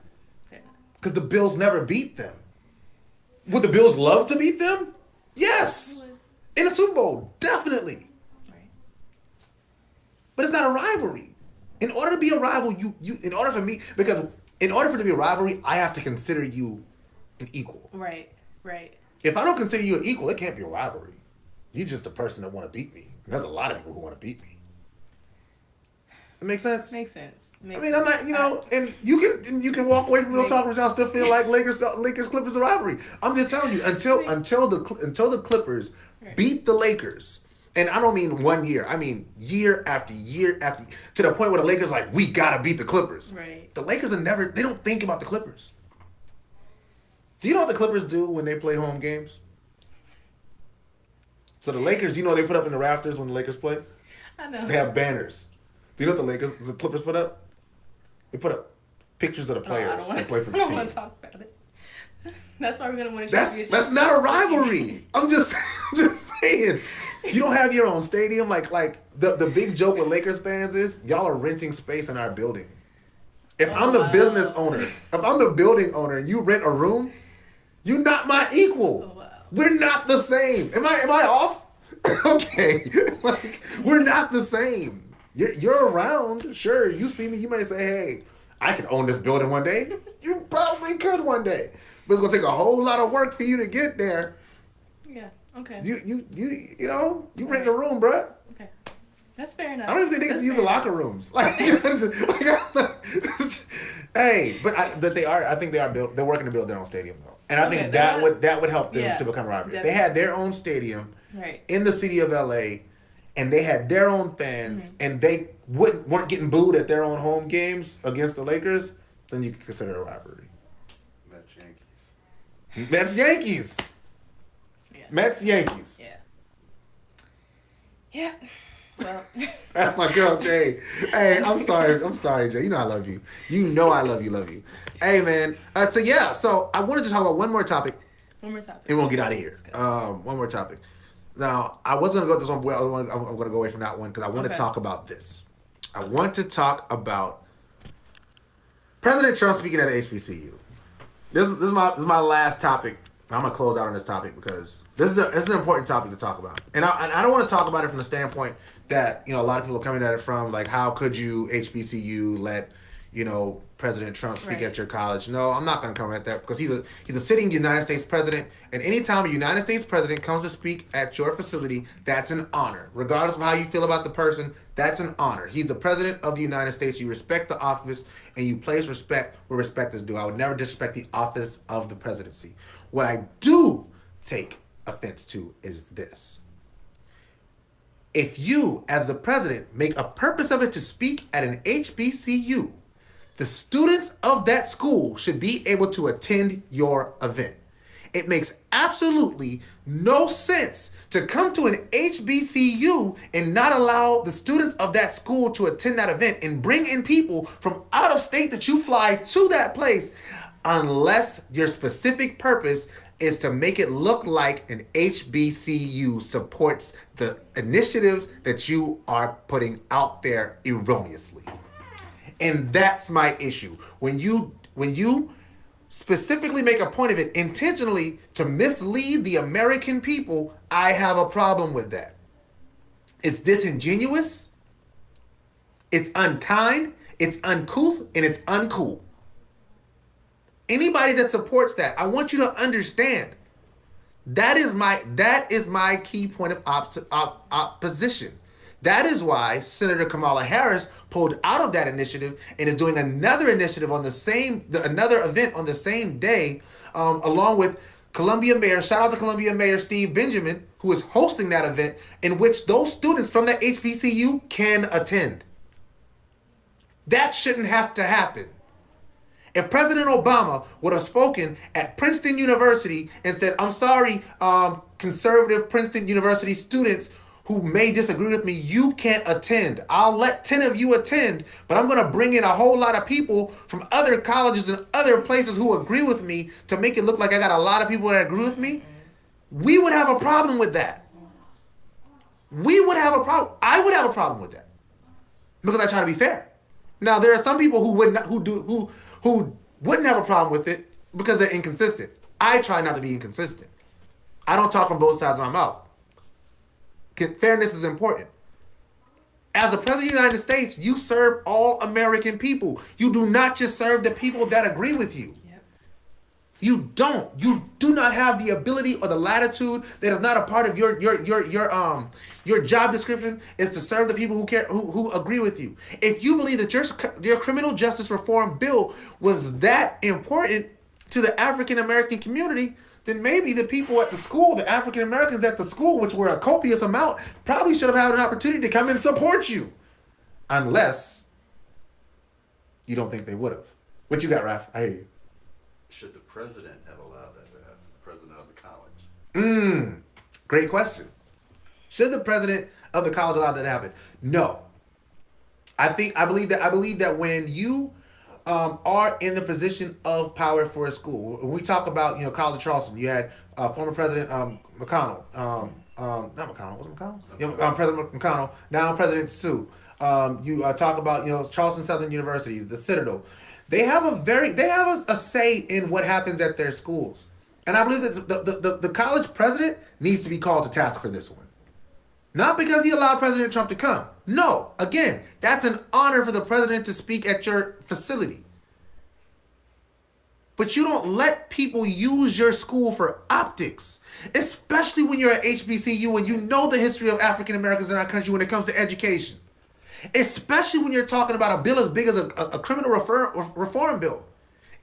they're not. Because the Bills never beat them. Would the Bills love to beat them? Yes. In the Super Bowl, definitely. Right. But it's not a rivalry. In order to be a rival, in order for it to be a rivalry, I have to consider you an equal. Right. If I don't consider you an equal, it can't be a rivalry. You're just a person that want to beat me. And there's a lot of people who want to beat me. It makes sense? Makes sense. I'm not, and you can walk away from Real Talk and y'all still feel like Lakers Clippers a rivalry. I'm just telling you, until the Clippers beat the Lakers. And I don't mean 1 year. I mean year after year to the point where the Lakers we gotta beat the Clippers. Right. The Lakers they don't think about the Clippers. Do you know what the Clippers do when they play home games? So the Lakers, do you know what they put up in the rafters when the Lakers play? I know. They have banners. Do you know what the Clippers put up? They put up pictures of the players that play for the team. I don't want to talk about it. That's why we're gonna win a championship. That's not a rivalry. I'm just saying. You don't have your own stadium. Like the big joke with Lakers fans is y'all are renting space in our building. If I'm the business owner, if I'm the building owner and you rent a room, you're not my equal. Oh, wow. We're not the same. Am I off? Okay. We're not the same. You're around. Sure, you see me, you may say, hey, I could own this building one day. You probably could one day. But it's gonna take a whole lot of work for you to get there. Yeah. Okay. You rent a room, bruh. Okay. That's fair enough. I don't even think they get to use the locker rooms. Hey, but they are. I think they are built. They're working to build their own stadium though, and I think that would help them to become a rivalry. If they had their own stadium in the city of LA, and they had their own fans, and they weren't getting booed at their own home games against the Lakers, then you could consider it a rivalry. Mets Yankees. Yeah. Mets Yankees. Yeah. Well, that's my girl Jay. Hey, I'm sorry, Jay. You know I love you. You know I love you. Hey, man. So I wanted to talk about one more topic. And we'll get out of here. One more topic. Now, I was going to go this one, but I'm going to go away from that one because I want to talk about this. I want to talk about President Trump speaking at HBCU. This is my last topic. I'm gonna close out on this topic because this is an important topic to talk about, and I don't want to talk about it from the standpoint that a lot of people are coming at it from like how could you HBCU let President Trump speak at your college? No, I'm not going to come at that because he's a sitting United States president, and anytime a United States president comes to speak at your facility, that's an honor. Regardless of how you feel about the person, that's an honor. He's the president of the United States. You respect the office, and you place respect where respect is due. I would never disrespect the office of the presidency. What I do take offense to is this. If you, as the president, make a purpose of it to speak at an HBCU, the students of that school should be able to attend your event. It makes absolutely no sense to come to an HBCU and not allow the students of that school to attend that event and bring in people from out of state that you fly to that place unless your specific purpose is to make it look like an HBCU supports the initiatives that you are putting out there erroneously. And that's my issue. When you specifically make a point of it intentionally to mislead the American people, I have a problem with that. It's disingenuous, it's unkind, it's uncouth, and it's uncool. Anybody that supports that, I want you to understand that is my key point of opposition. That is why Senator Kamala Harris pulled out of that initiative and is doing another initiative on another event on the same day, along with Columbia Mayor. Shout out to Columbia Mayor Steve Benjamin, who is hosting that event in which those students from that HBCU can attend. That shouldn't have to happen. If President Obama would have spoken at Princeton University and said, I'm sorry, conservative Princeton University students who may disagree with me, you can't attend. I'll let 10 of you attend, but I'm going to bring in a whole lot of people from other colleges and other places who agree with me to make it look like I got a lot of people that agree with me. We would have a problem with that. We would have a problem. I would have a problem with that because I try to be fair. Now, there are some people who wouldn't have a problem with it because they're inconsistent. I try not to be inconsistent. I don't talk from both sides of my mouth. Fairness is important. As the President of the United States, you serve all American people. You do not just serve the people that agree with you. Yep. You don't. You do not have the ability or the latitude that is not a part of your job description is to serve the people who agree with you. If you believe that your criminal justice reform bill was that important to the African American community, then maybe the people at the school, the African Americans at the school, which were a copious amount, probably should have had an opportunity to come and support you. Unless you don't think they would have. What you got, Raph? I hear you. Should the president have allowed that to happen? The president of the college? Great question. Should the president of the college allow that to happen? No. I believe that when you are in the position of power for a school. When we talk about, College of Charleston, you had former President McConnell, not McConnell, was it McConnell? Yeah, President McConnell, now President Sue. You talk about, Charleston Southern University, the Citadel. They have a say in what happens at their schools. And I believe that the college president needs to be called to task for this one. Not because he allowed President Trump to come. No, again, that's an honor for the president to speak at your facility. But you don't let people use your school for optics, especially when you're at HBCU and you know the history of African Americans in our country when it comes to education. Especially when you're talking about a bill as big as a criminal reform bill.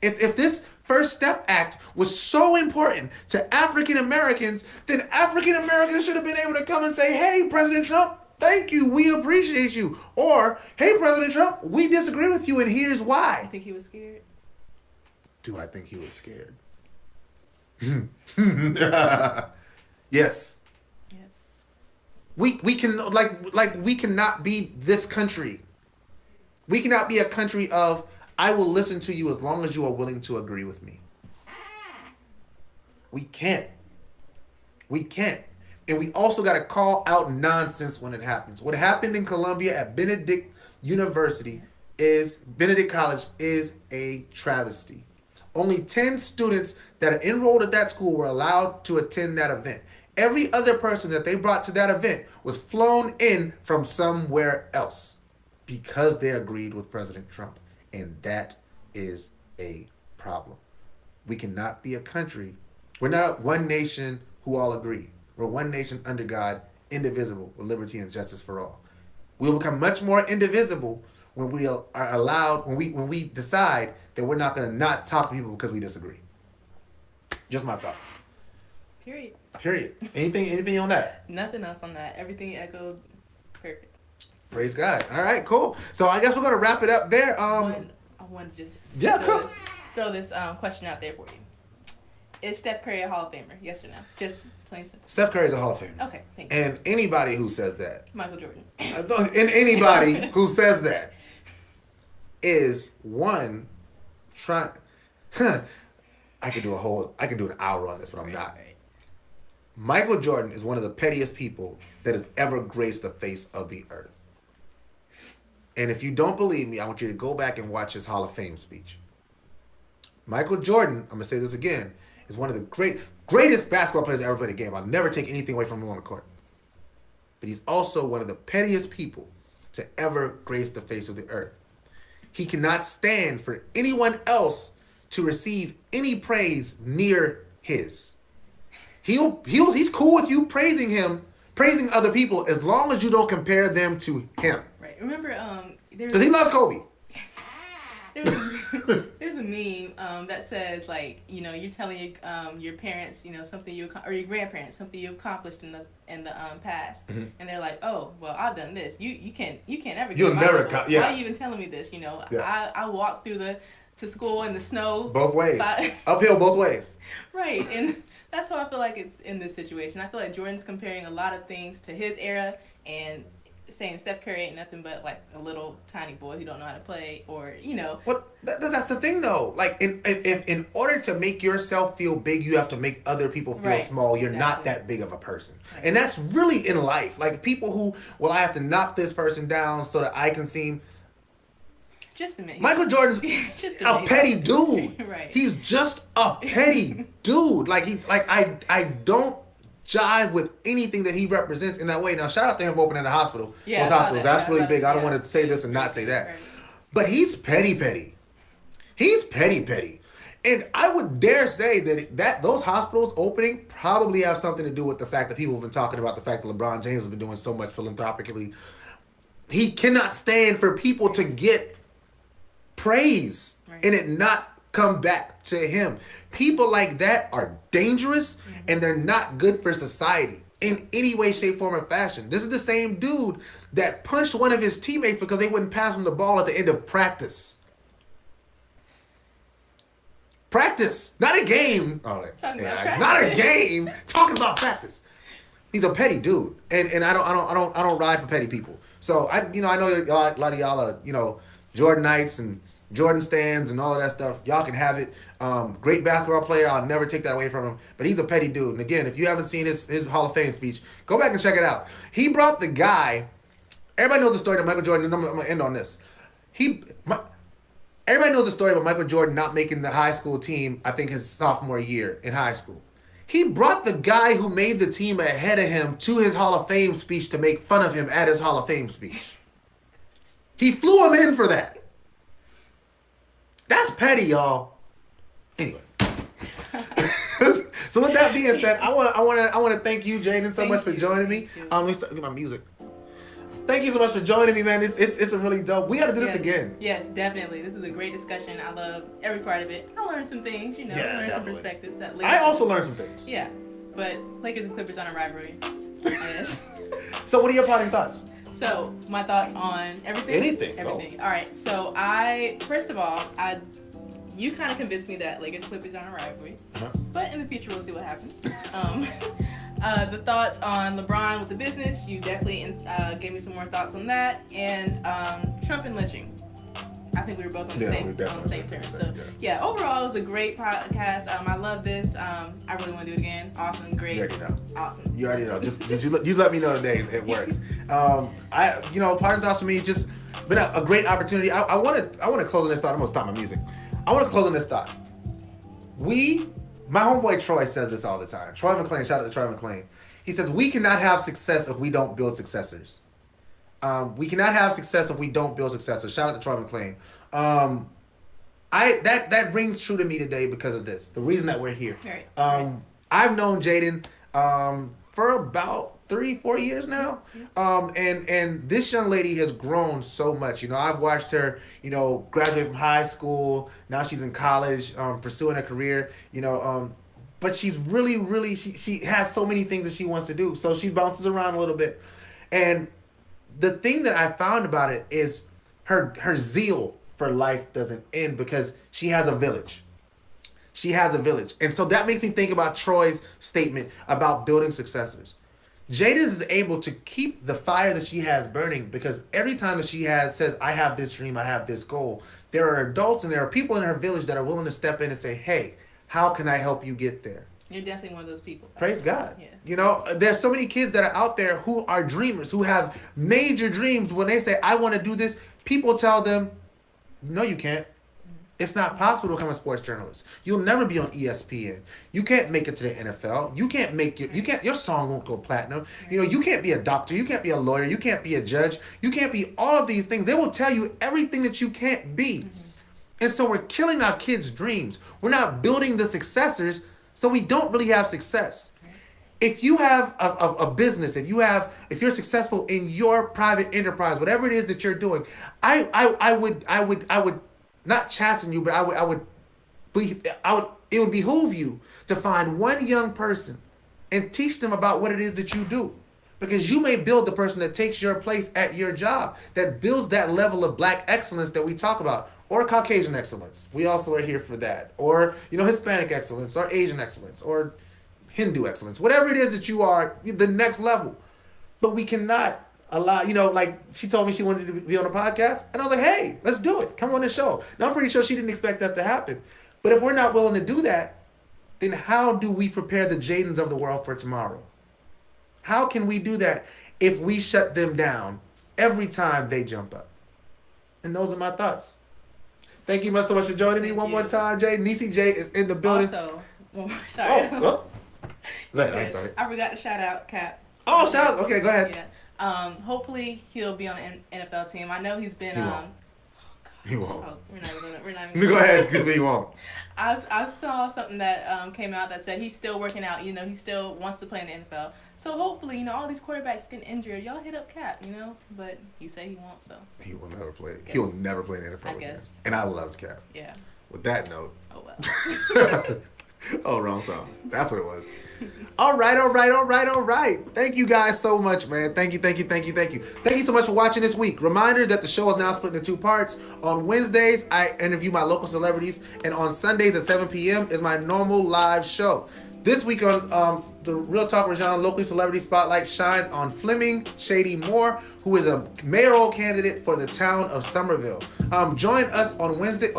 If this First Step Act was so important to African Americans, then African Americans should have been able to come and say, hey, President Trump, thank you, we appreciate you. Or, hey, President Trump, we disagree with you and here's why. I think he was scared. Do I think he was scared? Yes. Yeah. We cannot be this country. We cannot be a country of I will listen to you as long as you are willing to agree with me. We can't. We can't. And we also got to call out nonsense when it happens. What happened in Columbia at Benedict College is a travesty. Only 10 students that are enrolled at that school were allowed to attend that event. Every other person that they brought to that event was flown in from somewhere else because they agreed with President Trump. And that is a problem. We cannot be a country. We're not one nation who all agree. We're one nation under God, indivisible, with liberty and justice for all. We'll become much more indivisible when we are allowed, when we decide that we're not going to not talk to people because we disagree. Just my thoughts. Period. Anything on that? Nothing else on that. Everything echoed perfect. Praise God. All right, cool. So I guess we're going to wrap it up there. I want to just throw this question out there for you. Is Steph Curry a Hall of Famer? Yes or no? Just plain simple. Steph Curry is a Hall of Famer. Okay, thank you. And anybody who says that, Michael Jordan. and anybody who says that is one trying. I could do an hour on this, but I'm not. Right. Michael Jordan is one of the pettiest people that has ever graced the face of the earth. And if you don't believe me, I want you to go back and watch his Hall of Fame speech. Michael Jordan, I'm going to say this again, is one of the greatest basketball players that ever played a game. I'll never take anything away from him on the court. But he's also one of the pettiest people to ever grace the face of the earth. He cannot stand for anyone else to receive any praise near his. He's cool with you praising other people as long as you don't compare them to him. Right. Remember, because he loves Kobe. There's a meme that says, like, you know, you're telling your parents, you know, something or your grandparents something you accomplished in the past, mm-hmm. and they're like, oh, well, I've done this. You can't ever. You'll never. Why are you even telling me this? You know, yeah. I walked to school in the snow both ways, uphill both ways. Right, and that's how I feel like it's in this situation. I feel like Jordan's comparing a lot of things to his era and saying Steph Curry ain't nothing but like a little tiny boy who don't know how to play, or, you know. Well, that's the thing though. Like in order to make yourself feel big, you have to make other people feel small. You're not that big of a person. Right. And that's really in life. Like people who, well, I have to knock this person down so that I can seem. Just a minute. Michael Jordan's a petty dude. Right. He's just a petty dude. I don't jive with anything that he represents in that way. Now, shout out to him for opening the hospital. Yeah, those hospitals. That's really big. I don't want to say this and not say that. Right. But he's petty. He's petty. And I would dare say that those hospitals opening probably have something to do with the fact that people have been talking about the fact that LeBron James has been doing so much philanthropically. He cannot stand for people to get praise and it not come back to him. People like that are dangerous and they're not good for society in any way, shape, form, or fashion. This is the same dude that punched one of his teammates because they wouldn't pass him the ball at the end of practice. Practice, not a game. Not a game. Talking about practice. He's a petty dude, and I don't ride for petty people. So I know a lot of y'all are Jordanites and Jordan stands and all of that stuff. Y'all can have it. Great basketball player. I'll never take that away from him. But he's a petty dude. And again, if you haven't seen his Hall of Fame speech, go back and check it out. He brought the guy. Everybody knows the story of Michael Jordan. And I'm going to end on this. Everybody knows the story about Michael Jordan not making the high school team, I think his sophomore year in high school. He brought the guy who made the team ahead of him to his Hall of Fame speech to make fun of him at his Hall of Fame speech. He flew him in for that. That's petty, y'all. Anyway. So with that being said, I want to thank you, Jaydn, so much for joining me. Let me start with my music. Thank you so much for joining me, man. It's been really dope. We got to do this again. Yes, definitely. This is a great discussion. I love every part of it. I learned some things, learned some perspectives. I also learned some things. Yeah, but Lakers and Clippers on a rivalry. Yes. So what are your parting thoughts? So my thoughts on everything. Everything. All right. So first of all, you kind of convinced me that Lakers Clippers are on a rivalry, but in the future we'll see what happens. The thoughts on LeBron with the business, you definitely gave me some more thoughts on that, and Trump and lynching. I think we were both on the same term. So yeah, overall it was a great podcast. I love this. I really want to do it again. Awesome, great. You already know. Awesome. You already know. Just you let me know today. It works. Parting thoughts for me, just been a great opportunity. I want to close on this thought. I'm gonna stop my music. I want to close on this thought. my homeboy Troy says this all the time. Troy McClain, shout out to Troy McClain. He says, we cannot have success if we don't build successors. We cannot have success if we don't build successors. Shout out to Troy McClain. That rings true to me today because of this. The reason that we're here. Right. I've known Jaydn for about 3-4 years now. And this young lady has grown so much. You know, I've watched her, you know, graduate from high school. Now she's in college, pursuing a career, you know, but she's really, she has so many things that she wants to do. So she bounces around a little bit. And the thing that I found about it is her zeal for life doesn't end because she has a village. She has a village. And so that makes me think about Troy's statement about building successors. Jaydn is able to keep the fire that she has burning because every time that she says, I have this dream, I have this goal, there are adults and there are people in her village that are willing to step in and say, hey, how can I help you get there? You're definitely one of those people. Praise God. Yeah. You know, there's so many kids that are out there who are dreamers, who have major dreams. When they say, I want to do this, people tell them, no, you can't. It's not possible to become a sports journalist. You'll never be on ESPN. You can't make it to the NFL. You can't your song won't go platinum. You know, you can't be a doctor. You can't be a lawyer. You can't be a judge. You can't be all of these things. They will tell you everything that you can't be. And so we're killing our kids' dreams. We're not building the successors, so we don't really have success. If you have a business, if you're successful in your private enterprise, whatever it is that you're doing, I would not chasten you, but it would behoove you to find one young person and teach them about what it is that you do. Because you may build the person that takes your place at your job, that builds that level of black excellence that we talk about, or Caucasian excellence. We also are here for that. Or, you know, Hispanic excellence, or Asian excellence, or Hindu excellence. Whatever it is that you are, the next level. But we cannot allow, you know, like she told me she wanted to be on a podcast, and I was like, hey, let's do it. Come on the show. Now, I'm pretty sure she didn't expect that to happen. But if we're not willing to do that, then how do we prepare the Jaydyns of the world for tomorrow? How can we do that if we shut them down every time they jump up? And those are my thoughts. Thank you so much for joining me one more time, Jay. Niecy J is in the building. Also, one more, sorry. Go ahead, I started. I forgot to shout out Cap. Oh, shout out. Okay, go ahead. Yeah. Hopefully he'll be on the NFL team. I know he's been. He won't. Oh, we're not even. Go ahead. He won't. I saw something that came out that said he's still working out. You know, he still wants to play in the NFL. So hopefully, you know, all these quarterbacks getting injured, y'all hit up Cap, you know. But you say he won't, so. He will never play. He will never play in the NFL I again. guess. And I loved Cap. Yeah. With that note. Oh well. Oh, wrong song. That's what it was. All right. Thank you guys so much, man. Thank you. Thank you so much for watching this week. Reminder that the show is now split into 2 parts. On Wednesdays, I interview my local celebrities, and on Sundays at 7 p.m. is my normal live show. This week on the Real Talk Rajon Local Celebrity Spotlight shines on Fleming Shady Moore, who is a mayoral candidate for the town of Somerville. Join us on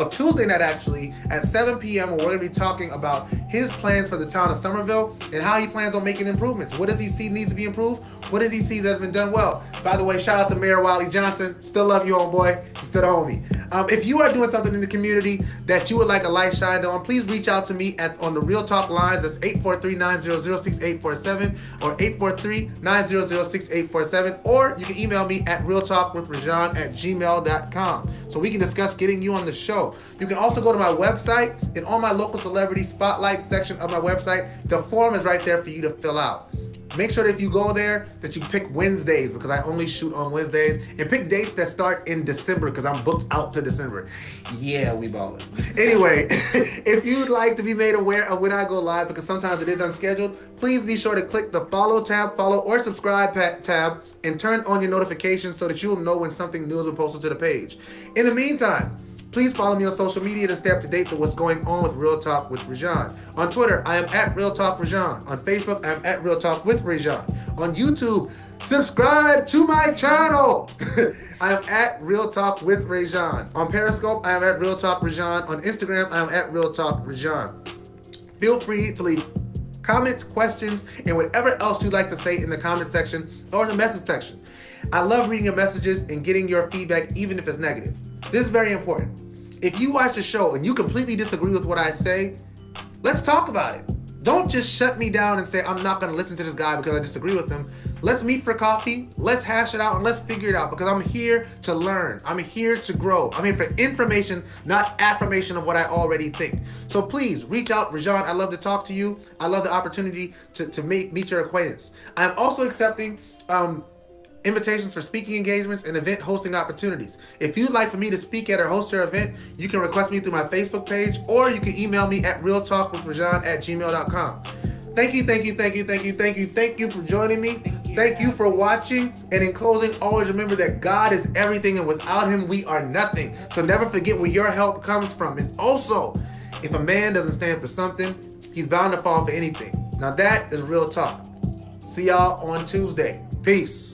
Tuesday night actually, at 7 p.m. where we're going to be talking about his plans for the town of Somerville and how he plans on making improvements. What does he see needs to be improved? What does he see that's been done well? By the way, shout out to Mayor Wiley Johnson. Still love you, homeboy. You're still the homie. If you are doing something in the community that you would like a light shined on, please reach out to me on the Real Talk lines. That's 843-900-6847 or 843-900-6847, or you can email me at realtalkwithrajon@gmail.com so we can discuss getting you on the show. You can also go to my website, and on my local celebrity spotlight section of my website, the form is right there for you to fill out. Make sure that if you go there that you pick Wednesdays, because I only shoot on Wednesdays, and pick dates that start in December because I'm booked out to December. Yeah, we ballin'. Anyway, if you'd like to be made aware of when I go live, because sometimes it is unscheduled, please be sure to click the follow or subscribe tab and turn on your notifications so that you'll know when something new has been posted to the page. In the meantime, please follow me on social media to stay up to date with what's going on with Real Talk with Rajon. On Twitter, I am at Real Talk Rajon. On Facebook, I am at Real Talk with Rajon. On YouTube, subscribe to my channel. I am at Real Talk with Rajon. On Periscope, I am at Real Talk Rajon. On Instagram, I am at Real Talk Rajon. Feel free to leave comments, questions, and whatever else you'd like to say in the comment section or in the message section. I love reading your messages and getting your feedback, even if it's negative. This is very important. If you watch the show and you completely disagree with what I say, Let's talk about it. Don't just shut me down and say, I'm not going to listen to this guy because I disagree with him. Let's meet for coffee. Let's hash it out and let's figure it out because I'm here to learn. I'm here to grow. I'm here for information, not affirmation of what I already think. So please reach out. Rajan, I'd love to talk to you. I love the opportunity to meet your acquaintance. I'm also accepting invitations for speaking engagements and event hosting opportunities. If you'd like for me to speak at or host your event, you can request me through my Facebook page or you can email me at realtalkwithrajan@gmail.com. Thank you for joining me. Thank you for watching. And in closing, always remember that God is everything and without him, we are nothing. So never forget where your help comes from. And also, if a man doesn't stand for something, he's bound to fall for anything. Now that is real talk. See y'all on Tuesday. Peace.